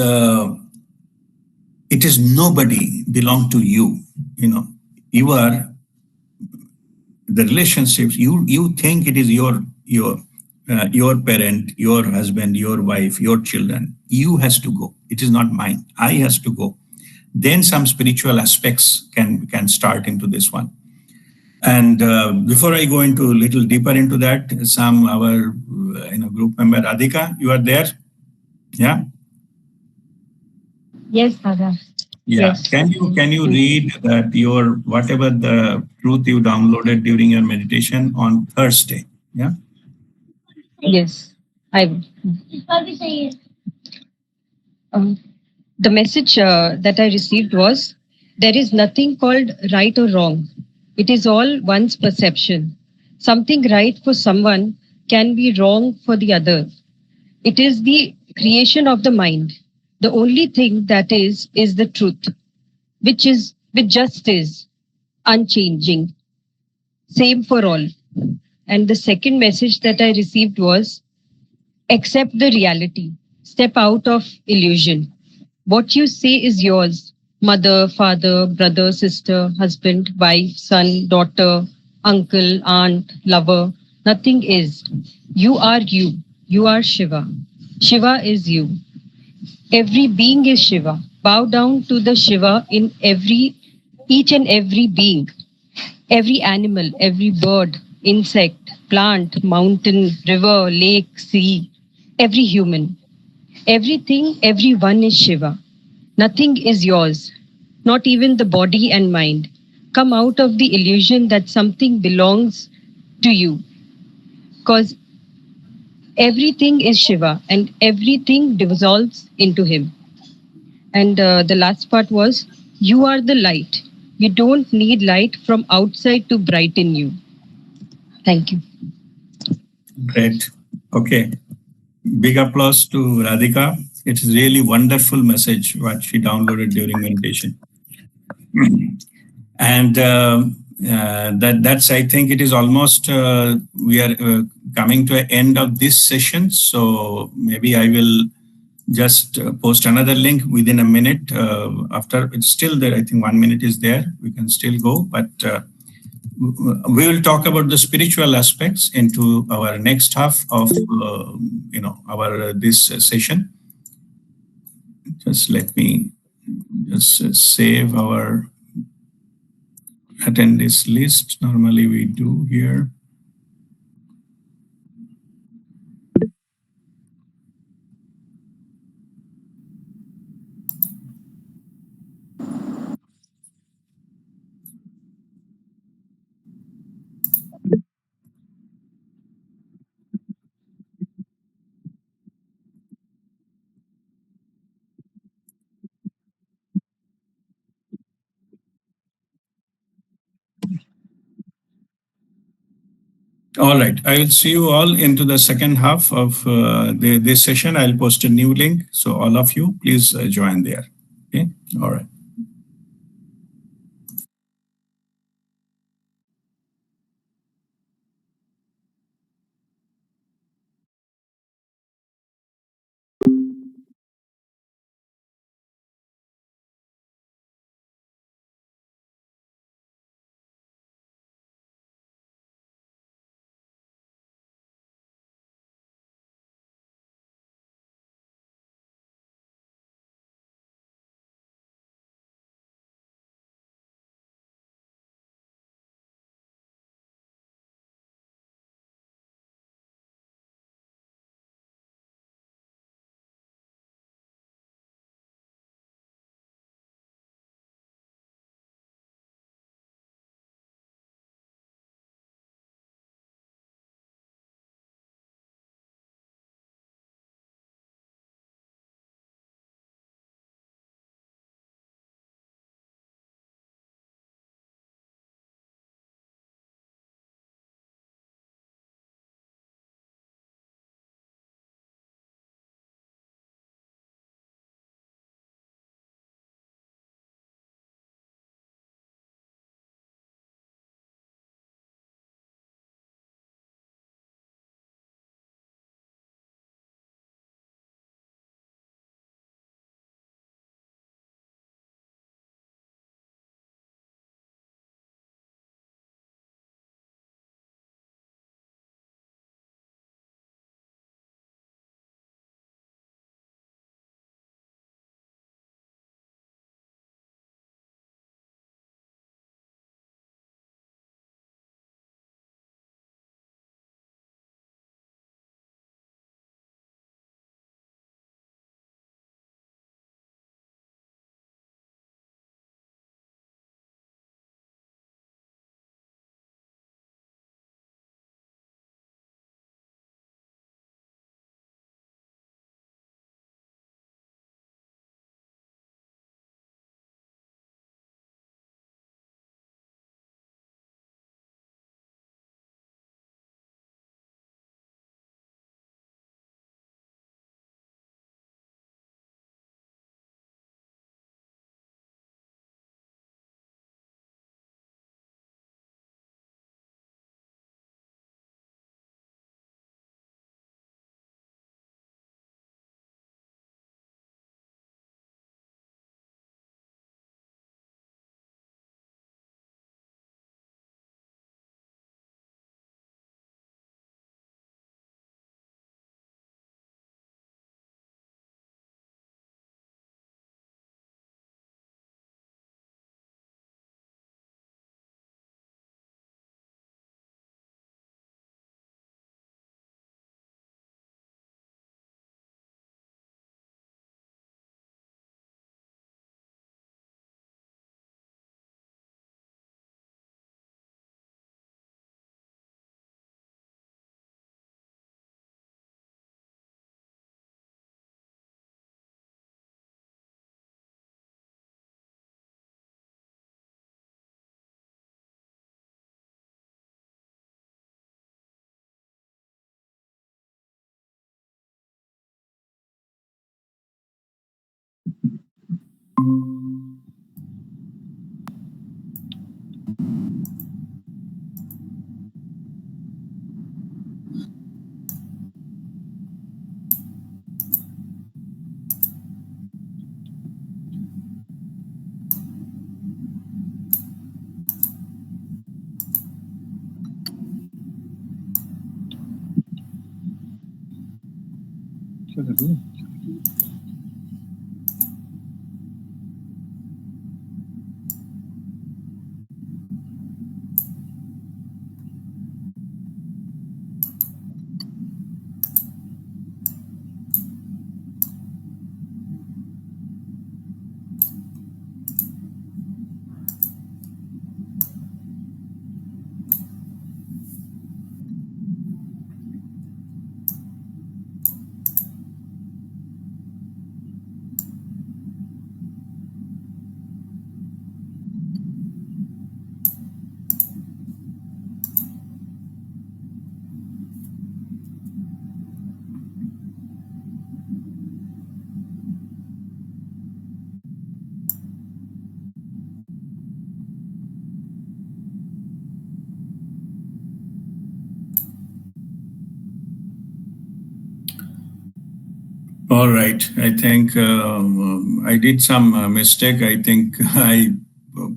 nobody belong to you. You are the relationships. You think it is your parent, your husband, your wife, your children. You has to go. It is not mine. I has to go. Then some spiritual aspects can start into this one. And before I go into a little deeper into that, our group member Radhika, you are there? Yeah. Yes, Dada. Yeah. Yes. Can you read that your whatever the truth you downloaded during your meditation on Thursday? Yeah. Yes, I will. The message that I received was, there is nothing called right or wrong. It is all one's perception. Something right for someone can be wrong for the other. It is the creation of the mind. The only thing that is the truth, which just is unchanging, same for all. And the second message that I received was, accept the reality, step out of illusion. What you say is yours. Mother, father, brother, sister, husband, wife, son, daughter, uncle, aunt, lover. Nothing is. You are you. You are Shiva. Shiva is you. Every being is Shiva. Bow down to the Shiva in each and every being. Every animal, every bird, insect, plant, mountain, river, lake, sea, every human. Everything, everyone is Shiva. Nothing is yours, not even the body and mind. Come out of the illusion that something belongs to you. Because everything is Shiva and everything dissolves into him. And the last part was, you are the light. You don't need light from outside to brighten you. Thank you. Great. Okay. Big applause to Radhika. It's really wonderful message what she downloaded during meditation. And that's, I think it is almost, we are coming to an end of this session. So maybe I will just post another link within a minute. After it's still there, I think 1 minute is there. We can still go, but we will talk about the spiritual aspects into our next half of our this session. Just let me just save our attendees list. Normally we do here. All right. I will see you all into the second half of this session. I'll post a new link. So all of you, please join there. Okay. All right. All right. I think I did some mistake. I think I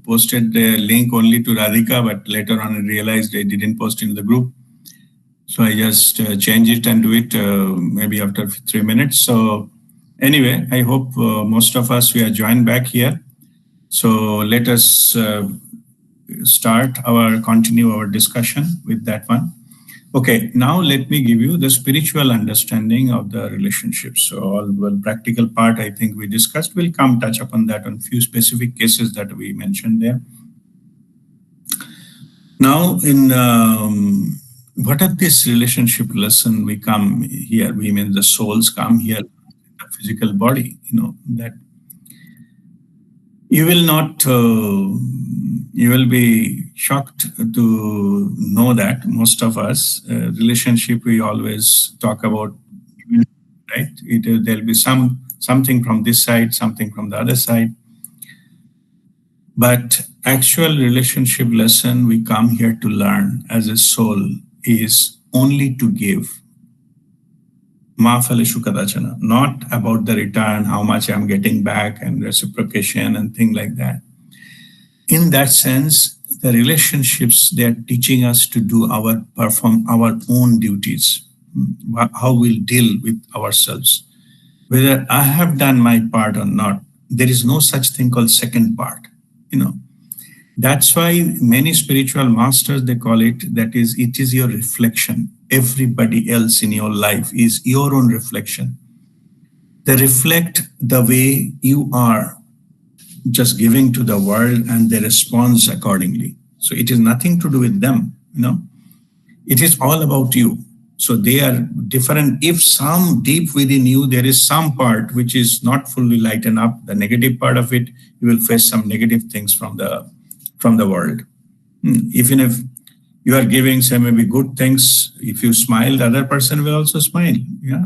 posted the link only to Radhika, but later on I realized I didn't post in the group. So I just change it and do it maybe after 3 minutes. So anyway, I hope most of us we are joined back here. So let us continue our discussion with that one. Okay, now let me give you the spiritual understanding of the relationships. So all the practical part I think we discussed. We'll come touch upon that on few specific cases that we mentioned there. Now, in what are this relationship lesson we come here? We mean the souls come here, the physical body. That you will not. You will be shocked to know that most of us relationship we always talk about, right? There'll be something from this side, something from the other side. But actual relationship lesson we come here to learn as a soul is only to give. Mafale Shukadachana, not about the return, how much I'm getting back and reciprocation and things like that. In that sense, the relationships, they're teaching us to perform our own duties, how we'll deal with ourselves. Whether I have done my part or not, there is no such thing called second part. That's why many spiritual masters, they call it, that is, it is your reflection. Everybody else in your life is your own reflection. They reflect the way you are just giving to the world and they respond accordingly. So it is nothing to do with them, It is all about you. So they are different. If some deep within you, there is some part which is not fully lightened up, the negative part of it, you will face some negative things from the world. Even if you are giving, say, maybe good things, if you smile, the other person will also smile. Yeah.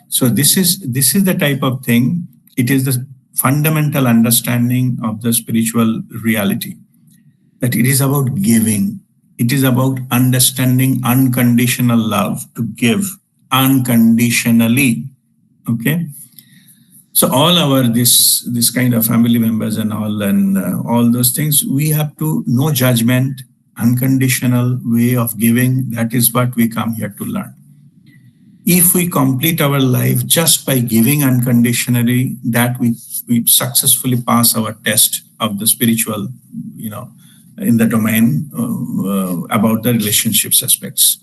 So this is the type of thing. It is the fundamental understanding of the spiritual reality, that it is about giving. It is about understanding unconditional love, to give unconditionally. Okay. So all this kind of family members and all those things, we have to no judgment, unconditional way of giving. That is what we come here to learn. If we complete our life just by giving unconditionally, that we successfully pass our test of the spiritual, in the domain about the relationships aspects.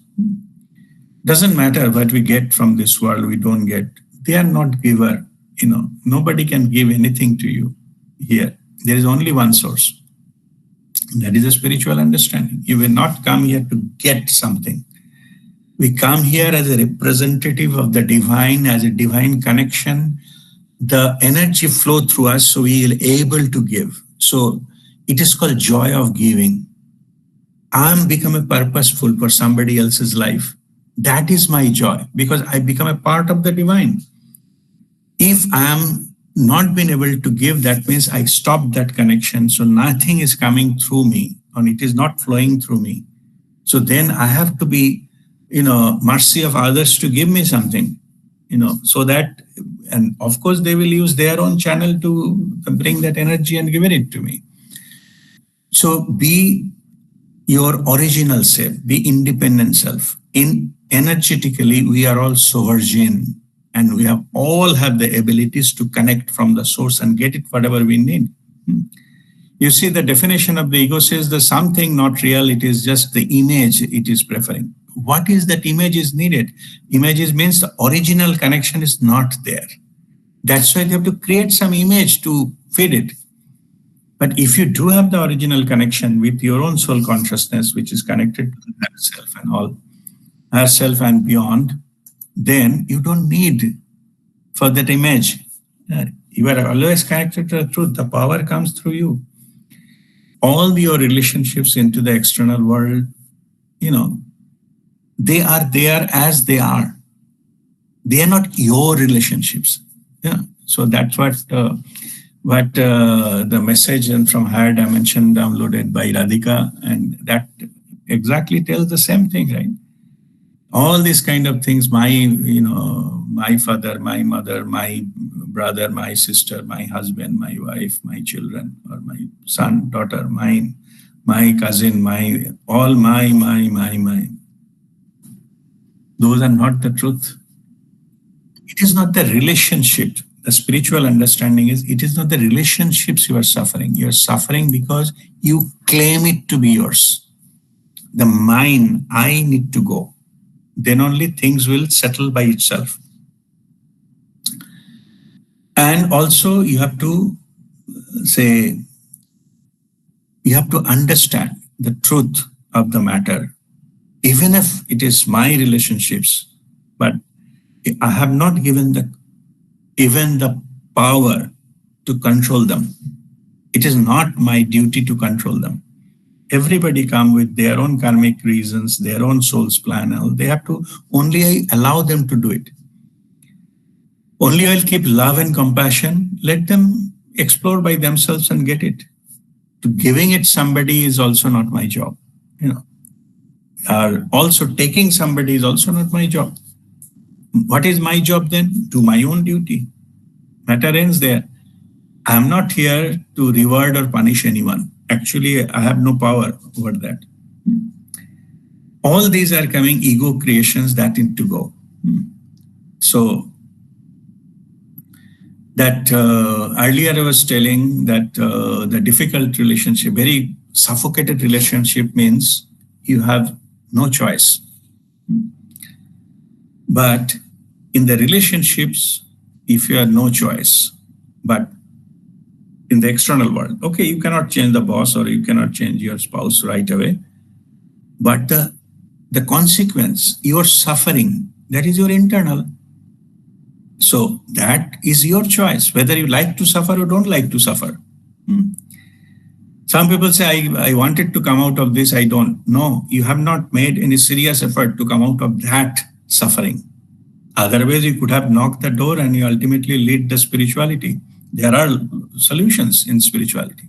Doesn't matter what we get from this world, we don't get. They are not giver. Nobody can give anything to you here. There is only one source. That is a spiritual understanding. You will not come here to get something. We come here as a representative of the divine, as a divine connection. The energy flow through us, so we are able to give. So it is called joy of giving. I'm become a purposeful for somebody else's life. That is my joy, because I become a part of the divine. If I am not been able to give, that means I stopped that connection. So nothing is coming through me, and it is not flowing through me. So then I have to be, mercy of others to give me something, so that, and of course they will use their own channel to bring that energy and give it to me. So be your original self, be independent self. Energetically, we are all sovereign, and we all have the abilities to connect from the source and get it whatever we need. You see, the definition of the ego says the something not real, it is just the image it is preferring. What is that image is needed? Images means the original connection is not there. That's why they have to create some image to feed it. But if you do have the original connection with your own soul consciousness, which is connected to that self and all, herself and beyond, then you don't need for that image. You are always connected to the truth. The power comes through you. All your relationships into the external world, they are there as they are. They are not your relationships. Yeah. So that's what the message and from higher dimension downloaded by Radhika, and that exactly tells the same thing, right? all these kind of things, my father, my mother, my brother, my sister, my husband, my wife, my children, or my son, daughter, mine, my cousin, my all my, those are not the truth. It is not the relationship. The spiritual understanding is, it is not the relationships you are suffering. You are suffering because you claim it to be yours. The mine, I need to go. Then only things will settle by itself. And also you have to say, you have to understand the truth of the matter. Even if it is my relationships, but I have not given even the power to control them. It is not my duty to control them. Everybody come with their own karmic reasons, their own soul's plan. They have to only allow them to do it. Only I'll keep love and compassion. Let them explore by themselves and get it. To giving it somebody is also not my job. Also taking somebody is also not my job. What is my job then? Do my own duty. Matter ends there. I am not here to reward or punish anyone. Actually, I have no power over that. All these are coming ego creations that need to go. So that earlier I was telling that the difficult relationship, very suffocated relationship means you have no choice. But in the relationships, if you have no choice, but in the external world, okay, you cannot change the boss or you cannot change your spouse right away. But the consequence, your suffering, that is your internal. So that is your choice, whether you like to suffer or don't like to suffer. Some people say, I wanted to come out of this, I don't. No, you have not made any serious effort to come out of that suffering. Otherwise, you could have knocked the door and you ultimately lead the spirituality. There are solutions in spirituality.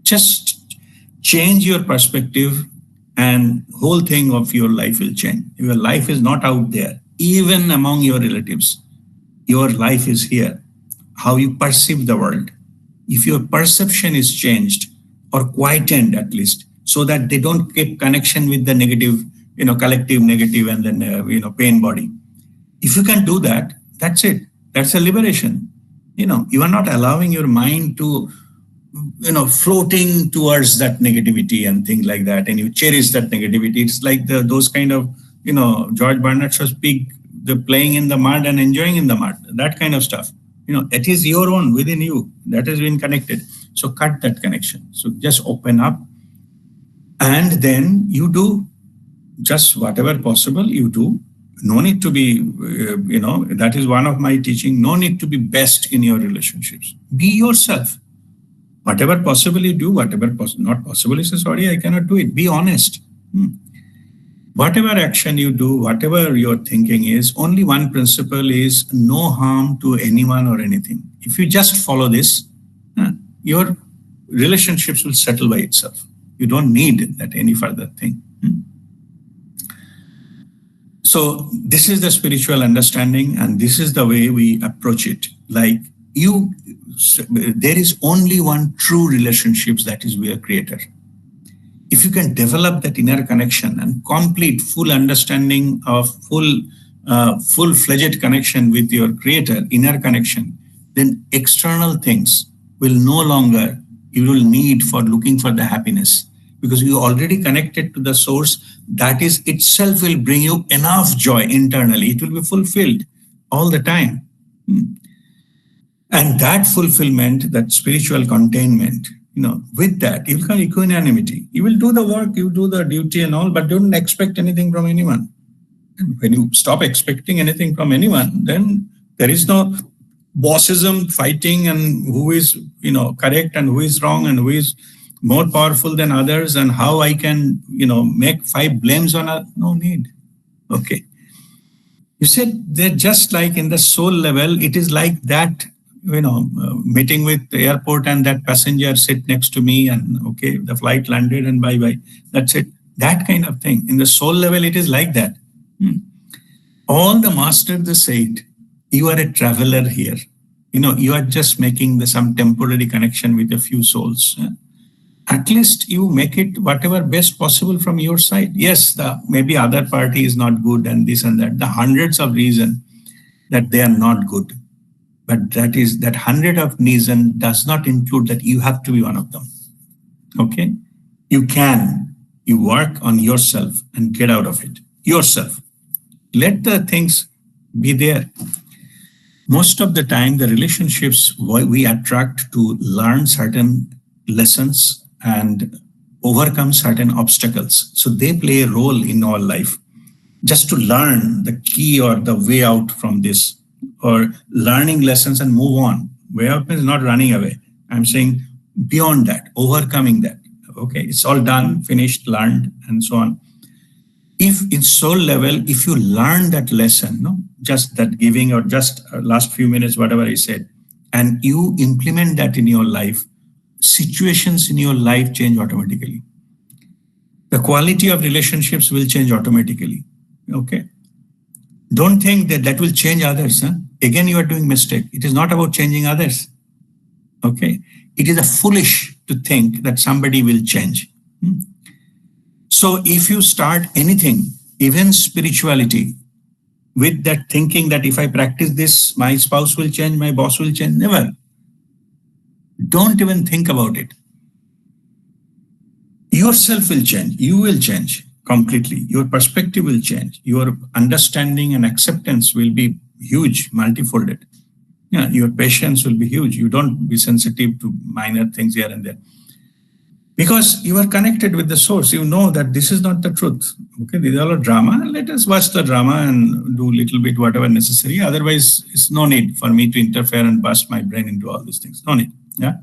Just change your perspective and whole thing of your life will change. Your life is not out there, even among your relatives. Your life is here, how you perceive the world. If your perception is changed or quietened at least, so that they don't keep connection with the negative, collective negative and then, pain body. If you can do that, that's it. That's a liberation. You are not allowing your mind to, floating towards that negativity and things like that. And you cherish that negativity. It's like those kind of, George Bernard Shaw's pig, the playing in the mud and enjoying in the mud, that kind of stuff. It is your own within you that has been connected. So cut that connection. So just open up and then you do just whatever possible you do. No need to be, that is one of my teaching. No need to be best in your relationships. Be yourself. Whatever possible you do, whatever not possible, you say, sorry, I cannot do it. Be honest. Whatever action you do, whatever your thinking is, only one principle is no harm to anyone or anything. If you just follow this, your relationships will settle by itself. You don't need that any further thing. So this is the spiritual understanding and this is the way we approach it. Like there is only one true relationships, that is we are creator. If you can develop that inner connection and complete full understanding of full-fledged connection with your creator, inner connection, then external things will no longer, you will need for looking for the happiness, because you already connected to the source. That is itself will bring you enough joy internally. It will be fulfilled all the time. And that fulfillment, that spiritual containment, with that, you will become equanimity. You will do the work, you do the duty and all, but don't expect anything from anyone. And when you stop expecting anything from anyone, then there is no bossism, fighting, and who is, correct and who is wrong and who is more powerful than others and how I can, make 5 blames on others. No need. Okay. You said they're just like in the soul level, it is like that, meeting with the airport and that passenger sit next to me and okay, the flight landed and bye-bye. That's it. That kind of thing. In the soul level, it is like that. All the masters they said, you are a traveler here. You are just making some temporary connection with a few souls. At least you make it whatever best possible from your side. Yes, the maybe other party is not good and this and that. The hundreds of reasons that they are not good. But that hundred of reason does not include that you have to be one of them. Okay? You work on yourself and get out of it. Yourself. Let the things be there. Most of the time, the relationships we attract to learn certain lessons and overcome certain obstacles. So they play a role in our life. Just to learn the key or the way out from this, or learning lessons and move on. Way out is not running away. I'm saying beyond that, overcoming that. Okay, it's all done, finished, learned, and so on. If in soul level, if you learn that lesson, just that giving or just last few minutes, whatever I said, and you implement that in your life, situations in your life change automatically. The quality of relationships will change automatically. Okay. Don't think that will change others. Again, you are doing mistake. It is not about changing others. Okay. It is a foolish to think that somebody will change. So if you start anything, even spirituality, with that thinking that if I practice this, my spouse will change, my boss will change, never. Don't even think about it. Yourself will change. You will change completely. Your perspective will change. Your understanding and acceptance will be huge, multifolded. Yeah, your patience will be huge. You don't be sensitive to minor things here and there. Because you are connected with the source. You know that this is not the truth. Okay, these are all drama. Let us watch the drama and do a little bit whatever necessary. Otherwise, it's no need for me to interfere and bust my brain into all these things. No need. Yeah.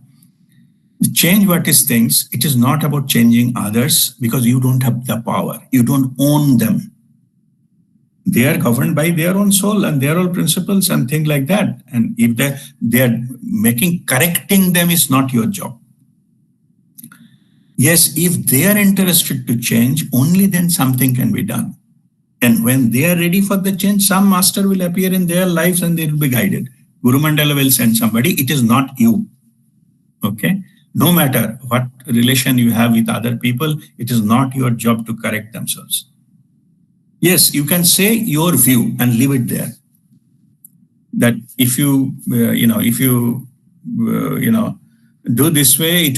Change what is things. It is not about changing others because you don't have the power. You don't own them. They are governed by their own soul and their own principles and things like that. And if they are correcting them is not your job. Yes, if they are interested to change, only then something can be done. And when they are ready for the change, some master will appear in their lives and they will be guided. Guru Mandala will send somebody. It is not you. Okay? No matter what relation you have with other people, it is not your job to correct themselves. Yes, you can say your view and leave it there. That if you, do this way,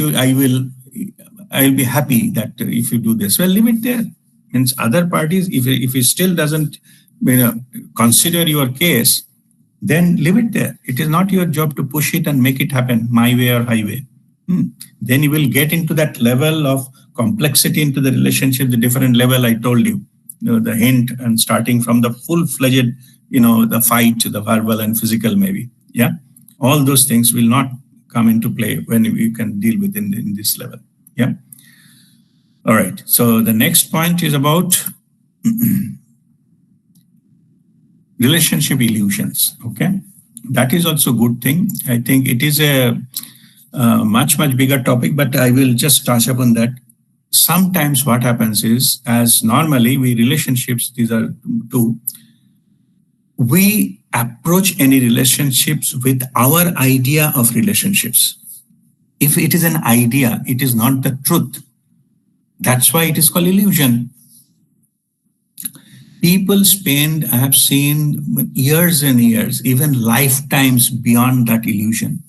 I will be happy that if you do this. Well, leave it there. Means other parties, if it still doesn't consider your case, then leave it there. It is not your job to push it and make it happen my way or highway. Then you will get into that level of complexity into the relationship, the different level I told you, the hint, and starting from the full-fledged, the fight, the verbal and physical maybe. Yeah, all those things will not come into play when you can deal with in this level. Yeah. All right. So the next point is about relationship illusions. Okay. That is also a good thing. I think it is a much bigger topic, but I will just touch upon that. Sometimes what happens is, as normally these are two, we approach any relationships with our idea of relationships. If it is an idea, it is not the truth. That's why it is called illusion. People I have seen years and years, even lifetimes beyond that illusion.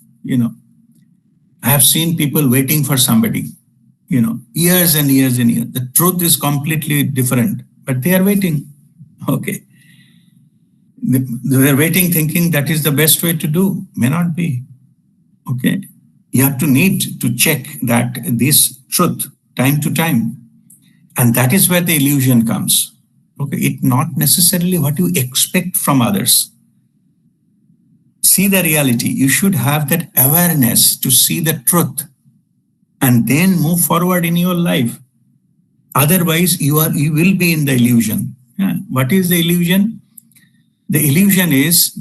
I have seen people waiting for somebody, years and years and years. The truth is completely different, but they are waiting. Okay. They are waiting thinking that is the best way to do. May not be. Okay. You have to need to check that this truth time to time. And that is where the illusion comes. Okay. It's not necessarily what you expect from others. See the reality. You should have that awareness to see the truth and then move forward in your life. Otherwise, you will be in the illusion. Yeah. What is the illusion? The illusion is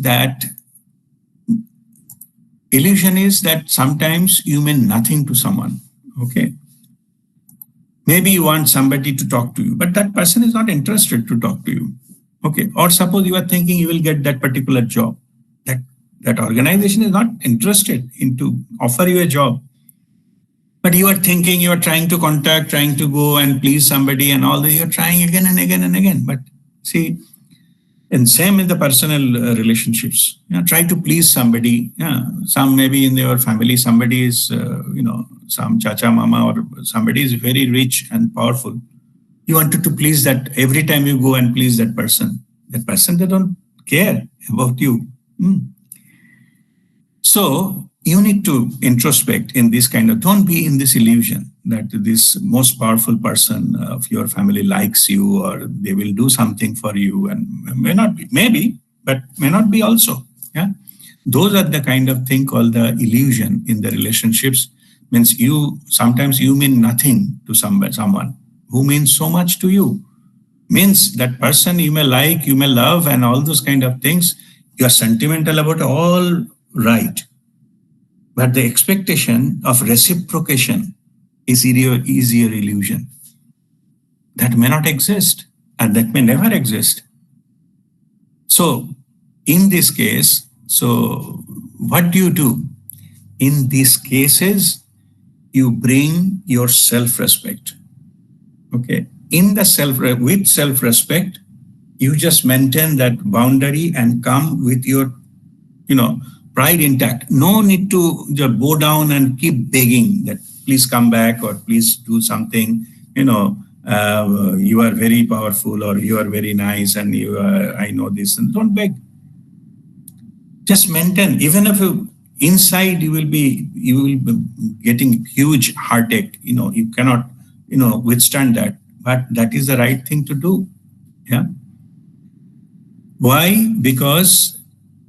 that sometimes you mean nothing to someone. Okay. Maybe you want somebody to talk to you, but that person is not interested to talk to you. Okay. Or suppose you are thinking you will get that particular job. That that organization is not interested into offer you a job. But you are thinking, you are trying to contact, trying to go and please somebody and all that. You are trying again and again and again. But see, and same in the personal relationships. Try to please somebody. Some maybe in your family, somebody is, some chacha mama or somebody is very rich and powerful. You wanted to please that every time you go and please that person. That person, they don't care about you. So you need to introspect in this kind of, don't be in this illusion that this most powerful person of your family likes you or they will do something for you, and may not be, maybe, but may not be also. Yeah. Those are the kind of thing called the illusion in the relationships. Means you, sometimes you mean nothing to someone who means so much to you. Means that person you may like, you may love and all those kind of things. You are sentimental about all right. But the expectation of reciprocation is your illusion. That may not exist and that may never exist. So in this case, so what do? In these cases, you bring your self-respect. Okay. In the with self-respect, you just maintain that boundary and come with your, pride intact. No need to just bow down and keep begging that please come back or please do something. You are very powerful or you are very nice and I know this, and don't beg. Just maintain. Even if inside you will be getting huge heartache. You cannot withstand that. But that is the right thing to do. Yeah. Why? Because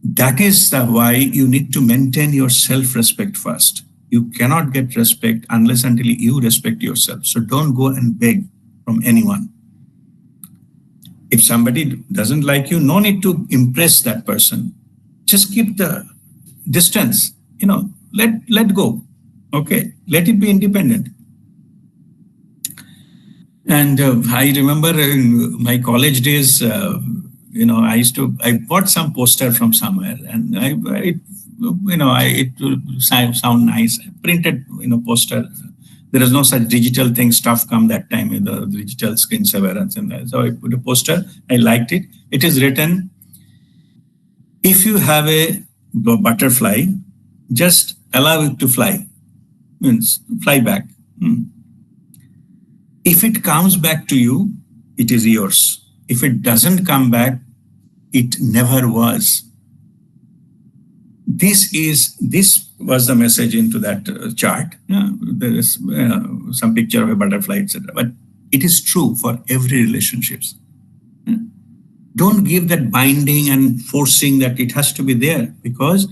that is why you need to maintain your self-respect first. You cannot get respect unless until you respect yourself. So don't go and beg from anyone. If somebody doesn't like you, no need to impress that person. Just keep the distance. Let go. Okay, let it be independent. And I remember in my college days, I bought some poster from somewhere, and it would sound nice. I printed, poster. There is no such digital thing stuff come that time in the digital screensaver and so I put a poster. I liked it. It is written, if you have a butterfly, just allow it to fly. Means fly back. If it comes back to you, it is yours. If it doesn't come back, it never was. This was the message into that chart. There is some picture of a butterfly, etc. But it is true for every relationships. Don't give that binding and forcing that it has to be there, because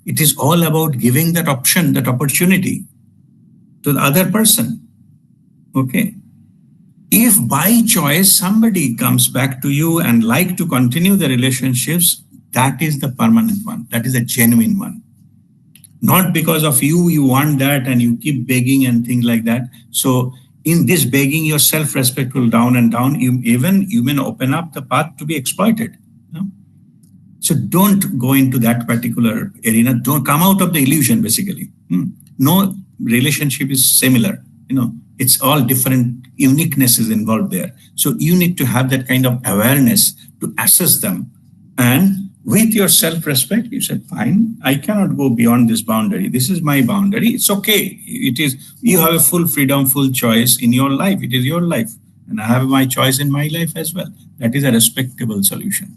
it is all about giving that option, that opportunity to the other person. Okay. If by choice somebody comes back to you and like to continue the relationships, that is the permanent one. That is a genuine one. Not because of you want that and you keep begging and things like that. So in this begging, your self-respect will down and down. You may open up the path to be exploited. So don't go into that particular arena. Don't come out of the illusion, basically. No relationship is similar. It's all different uniquenesses involved there. So you need to have that kind of awareness to assess them. And with your self-respect, you said, fine, I cannot go beyond this boundary. This is my boundary. It's okay. You have a full freedom, full choice in your life. It is your life. And I have my choice in my life as well. That is a respectable solution.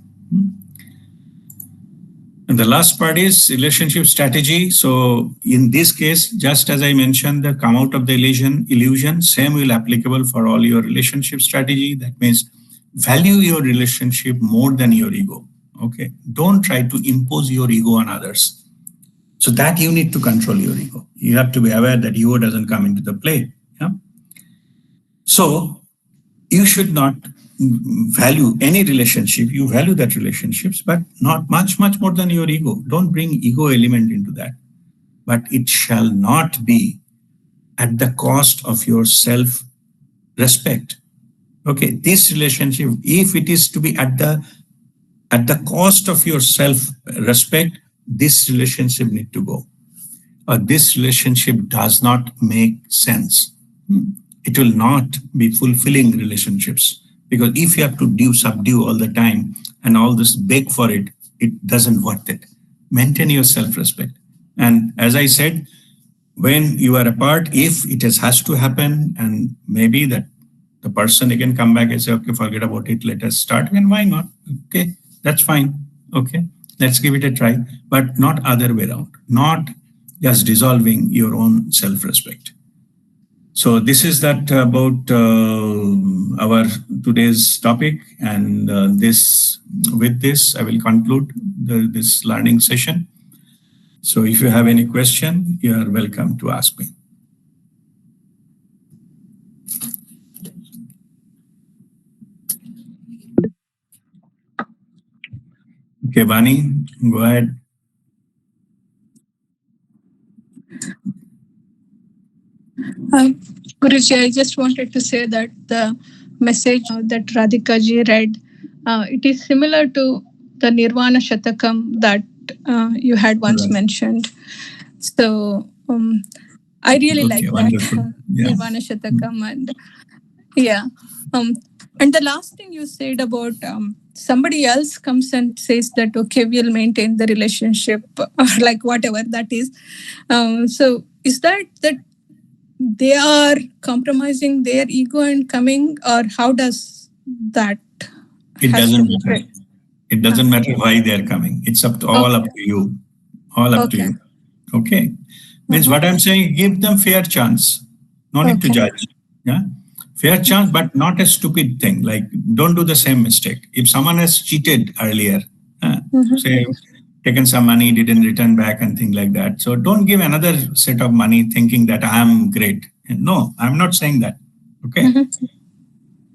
And the last part is relationship strategy. So in this case, just as I mentioned, the come out of the illusion, same will applicable for all your relationship strategy. That means value your relationship more than your ego. Okay. Don't try to impose your ego on others. So that you need to control your ego. You have to be aware that ego doesn't come into the play. Yeah? So you should not value any relationship. You value that relationships, but not much more than your ego. Don't bring ego element into that. But it shall not be at the cost of your self-respect. Okay, this relationship, if it is to be at the at the cost of your self-respect, this relationship need to go, or this relationship does not make sense. It will not be fulfilling relationships, because if you have to subdue all the time and all this beg for it, it doesn't worth it. Maintain your self-respect. And as I said, when you are apart, if has to happen, and maybe that the person again come back and say, okay, forget about it, let us start again. Why not? Okay, that's fine. Okay, let's give it a try, but not other way around. Not just dissolving your own self-respect. So this is that about our today's topic, and with this I will conclude this learning session. So if you have any question, you are welcome to ask me. Okay, Vani, go ahead. Guruji, I just wanted to say that the message that Radhika ji read, it is similar to the Nirvana Shatakam that you had once mentioned. So I really like that Nirvana Shatakam, and yeah. And the last thing you said about somebody else comes and says that, okay, we'll maintain the relationship, or like whatever that is. So is that they are compromising their ego and coming, or how does that? It doesn't matter. It doesn't matter why they are coming. It's all up to you. All up to you. Okay. Means what I'm saying, give them fair chance. No need to judge. Yeah. Fair chance, but not a stupid thing. Like, don't do the same mistake. If someone has cheated earlier, say, taken some money, didn't return back and things like that. So don't give another set of money thinking that I'm great. No, I'm not saying that. Okay.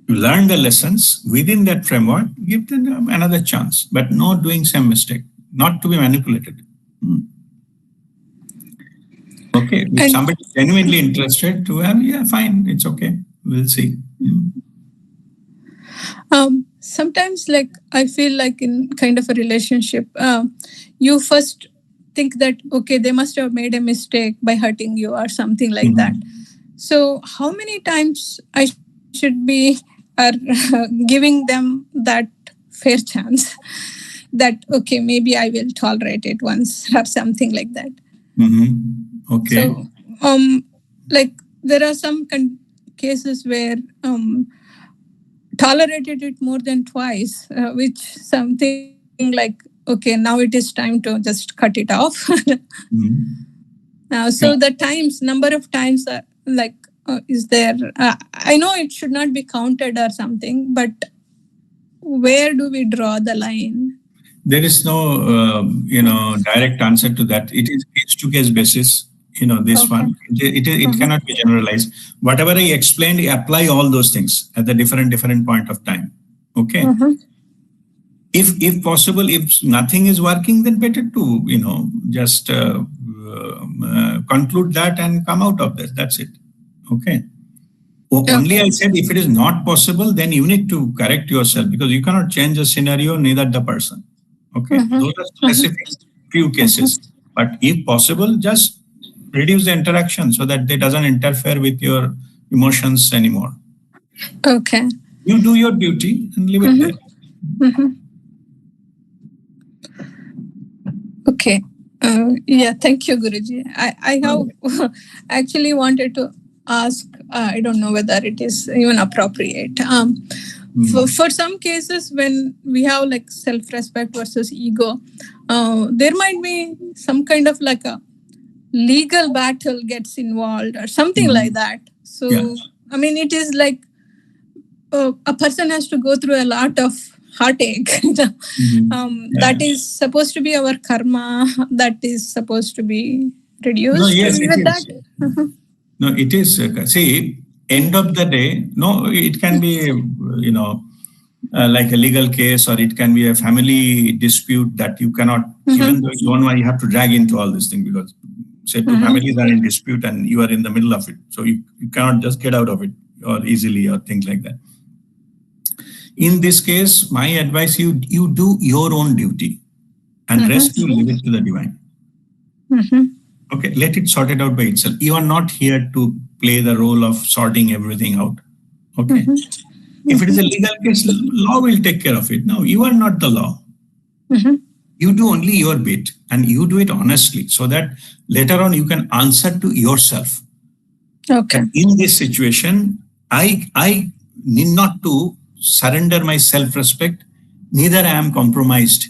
You learn the lessons within that framework, give them another chance, but no doing same mistake, not to be manipulated. Okay. If somebody is genuinely interested to have, yeah, fine. It's okay. We'll see. Sometimes, like, I feel like in kind of a relationship, you first think that, okay, they must have made a mistake by hurting you or something like that. So how many times I should be giving them that fair chance that, okay, maybe I will tolerate it once or something like that. Okay. So, like, there are some cases where tolerated it more than twice, which something like, okay, now it is time to just cut it off. So the number of times like is there, I know it should not be counted or something, but where do we draw the line? There is no direct answer to that. It is case to case basis. This one, it cannot be generalized. Whatever I explained, I apply all those things at the different point of time. Okay. If possible, if nothing is working, then better to just conclude that and come out of this. That's it. Okay. Only I said, if it is not possible, then you need to correct yourself, because you cannot change the scenario, neither the person. Okay. Those are specific few cases. But if possible, just reduce the interaction so that it doesn't interfere with your emotions anymore. Okay. You do your duty and leave it there. Okay. Yeah, thank you, Guruji. I have actually wanted to ask, I don't know whether it is even appropriate. For some cases, when we have like self-respect versus ego, there might be some kind of like a legal battle gets involved or something like that. So, I mean, it is like a person has to go through a lot of heartache. That is supposed to be our karma, that is supposed to be reduced. No, yes, it is. No, it is. See, end of the day, no, it can be, like a legal case, or it can be a family dispute that you cannot, even though you don't want, you have to drag into all this thing, because say two families are in dispute and you are in the middle of it. So you cannot just get out of it or easily or things like that. In this case, my advice, you do your own duty and rest you leave it to the divine. Okay, let it sort it out by itself. You are not here to play the role of sorting everything out. Okay. If it is a legal case, law will take care of it. No, you are not the law. You do only your bit and you do it honestly so that later on you can answer to yourself. Okay. And in this situation, I need not to surrender my self-respect, neither I am compromised.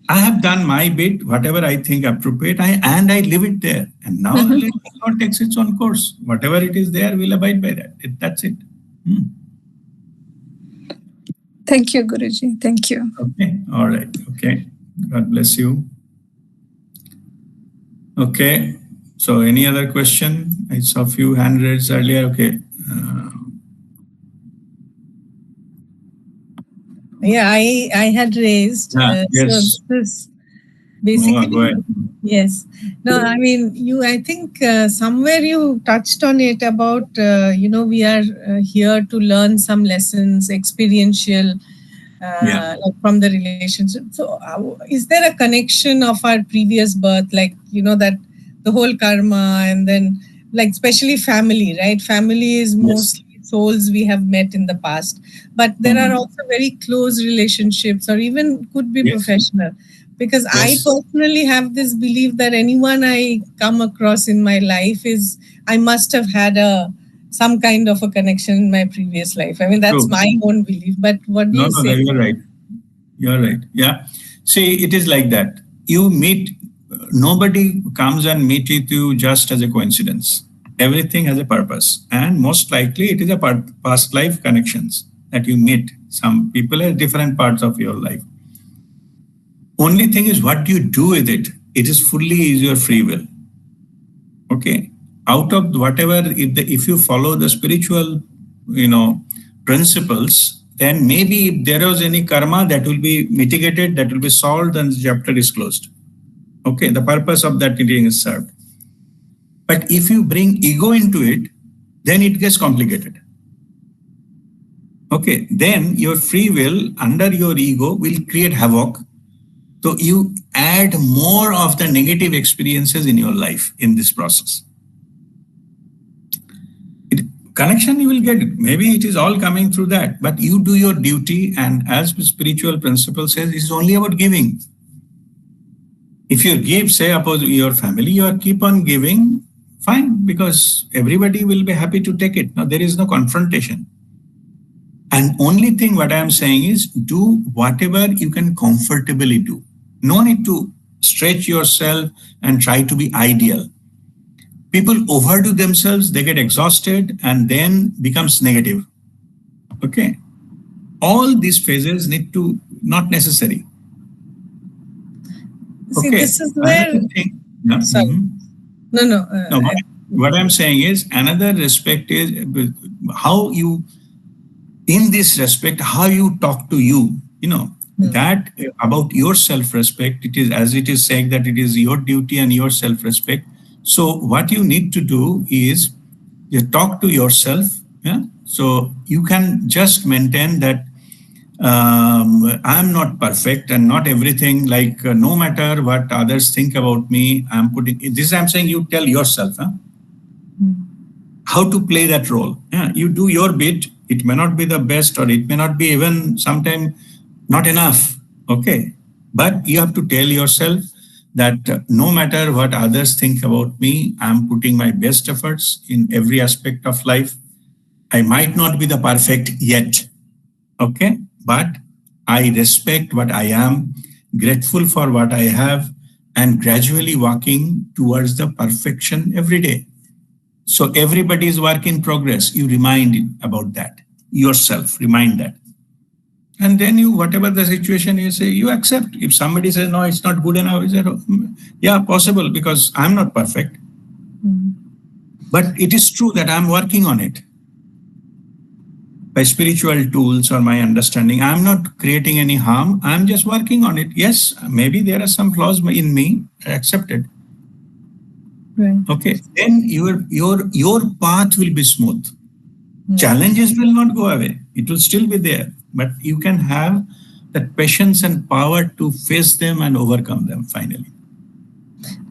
I have done my bit, whatever I think appropriate, and I leave it there. And now let the law takes its own course. Whatever it is there, we'll abide by that. That's it. Thank you, Guruji. Thank you. Okay. All right. Okay. God bless you. Okay. So any other question? I saw a few hand raised earlier. Okay. Yeah, I had raised. Yes. So this basically, Go ahead. yes. No, I mean, I think somewhere you touched on it about, we are here to learn some lessons, experiential, like from the relationship. So is there a connection of our previous birth, like, that the whole karma and then like especially family, right? Family is mostly souls we have met in the past, but there are also very close relationships or even could be professional, because I personally have this belief that anyone I come across in my life I must have had some kind of a connection in my previous life. I mean, that's my own belief, but what do you say? No, you're right. You're right. Yeah. See, it is like that. You meet, nobody comes and meets with you just as a coincidence. Everything has a purpose, and most likely it is a past life connections that you meet. Some people at different parts of your life. Only thing is what you do with it. It is your free will. Okay. Out of whatever, if you follow the spiritual, principles, then maybe if there was any karma that will be mitigated, that will be solved, and the chapter is closed. Okay. The purpose of that meeting is served. But if you bring ego into it, then it gets complicated. Okay, then your free will under your ego will create havoc. So you add more of the negative experiences in your life in this process. Connection you will get it. Maybe it is all coming through that, but you do your duty, and as the spiritual principle says, it is only about giving. If you give, say, suppose your family, you keep on giving, fine, because everybody will be happy to take it. Now, there is no confrontation. And only thing what I am saying is do whatever you can comfortably do. No need to stretch yourself and try to be ideal. People overdo themselves, they get exhausted and then becomes negative. Okay. All these phases need to, not necessary. See, this is where... Sorry. No. What I'm saying is another respect is how you, in this respect, how you talk to you, that about your self-respect, it is as it is saying that it is your duty and your self-respect. So what you need to do is you talk to yourself. Yeah. So you can just maintain that I'm not perfect and not everything, like no matter what others think about me, I'm saying you tell yourself how to play that role. Yeah, you do your bit. It may not be the best, or it may not be even sometimes not enough. Okay. But you have to tell yourself that no matter what others think about me, I'm putting my best efforts in every aspect of life. I might not be the perfect yet. Okay. But I respect what I am, grateful for what I have, and gradually walking towards the perfection every day. So everybody is work in progress. You remind about that. Yourself, remind that. And then you, whatever the situation you say, you accept. If somebody says, no, it's not good enough, you say, yeah, possible, because I'm not perfect. But it is true that I'm working on it. By spiritual tools or my understanding, I'm not creating any harm. I'm just working on it. Yes, maybe there are some flaws in me. I accept it. Right. Okay. Then your path will be smooth. Challenges will not go away. It will still be there, but you can have that patience and power to face them and overcome them finally.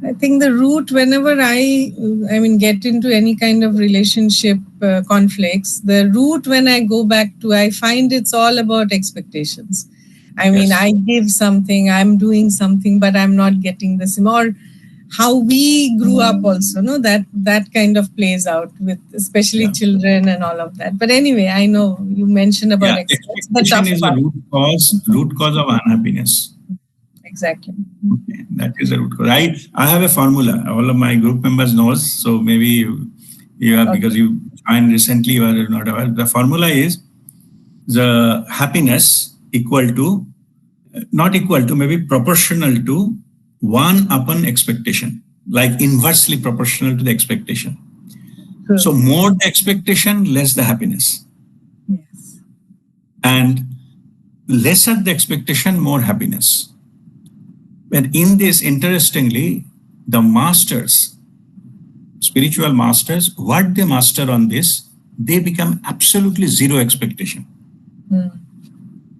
I think the root, whenever I mean, get into any kind of relationship conflicts, the root when I go back to, I find it's all about expectations. I mean, Yes. I give something, I'm doing something, but I'm not getting the same. Or how we grew up also, no, that kind of plays out with especially children and all of that. But anyway, I know you mentioned about expectations, the tough Expectation is part. a root cause of unhappiness. Exactly. Okay, that is a root cause. I have a formula. All of my group members knows. So maybe you have, because you joined recently, you are not aware. The formula is the happiness equal to, not equal to, maybe proportional to 1 upon expectation, like inversely proportional to the expectation. Good. So more the expectation, less the happiness. Yes. And lesser the expectation, more happiness. And in this, interestingly, the masters, spiritual masters, what they master on this, they become absolutely zero expectation.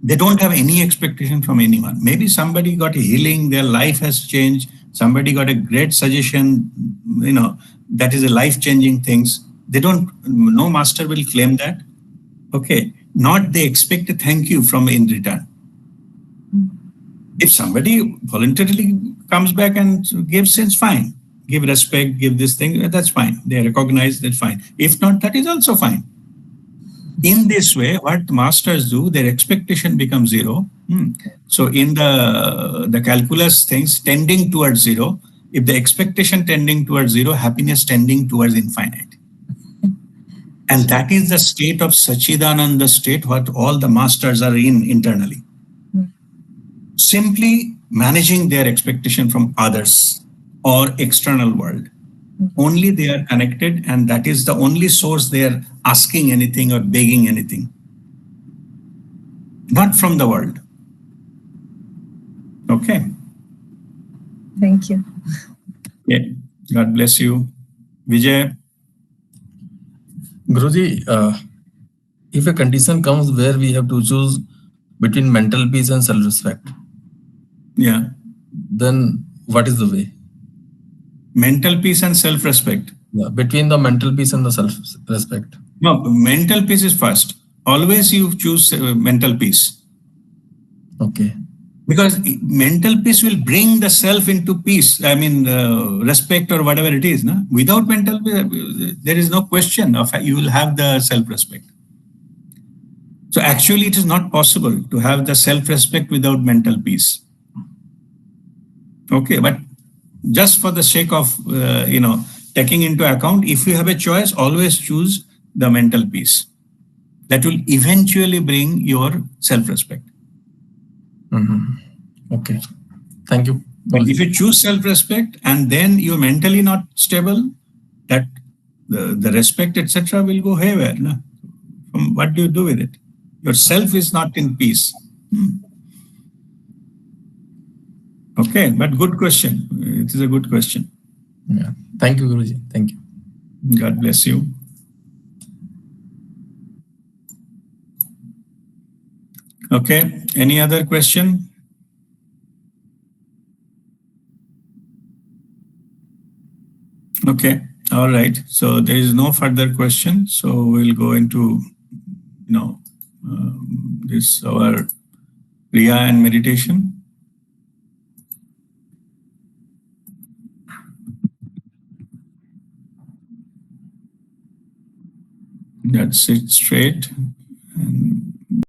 They don't have any expectation from anyone. Maybe somebody got a healing, their life has changed. Somebody got a great suggestion, that is a life-changing things. They don't, no master will claim that. Okay, not they expect a thank you from in return. If somebody voluntarily comes back and gives sense, fine. Give respect, give this thing, that's fine. They recognize that, fine. If not, that is also fine. In this way, what masters do, their expectation becomes zero. So in the calculus things tending towards zero, if the expectation tending towards zero, happiness tending towards infinite. And that is the state of Sachidananda state, what all the masters are in internally. Simply managing their expectation from others or external world. Only they are connected, and that is the only source they are asking anything or begging anything. Not from the world. Okay. Thank you. Yeah. God bless you. Vijay. Guruji, if a condition comes where we have to choose between mental peace and self-respect, Yeah. then what is the way? Mental peace and self-respect. Yeah, between the mental peace and the self-respect. No, mental peace is first. Always you choose mental peace. Okay. Because mental peace will bring the self into peace. I mean, respect or whatever it is. No? Without mental peace, there is no question of you will have the self-respect. So actually, it is not possible to have the self-respect without mental peace. Okay, but just for the sake of, taking into account, if you have a choice, always choose the mental peace. That will eventually bring your self-respect. Okay. Thank you. But if you choose self-respect and then you're mentally not stable, that the respect, etc., will go haywire. No? What do you do with it? Your self is not in peace. Okay, but good question. It is a good question. Yeah. Thank you, Guruji. Thank you. God bless you. Okay, any other question? Okay, all right. So there is no further question. So we'll go into, this our Kriya and meditation. Let's sit straight and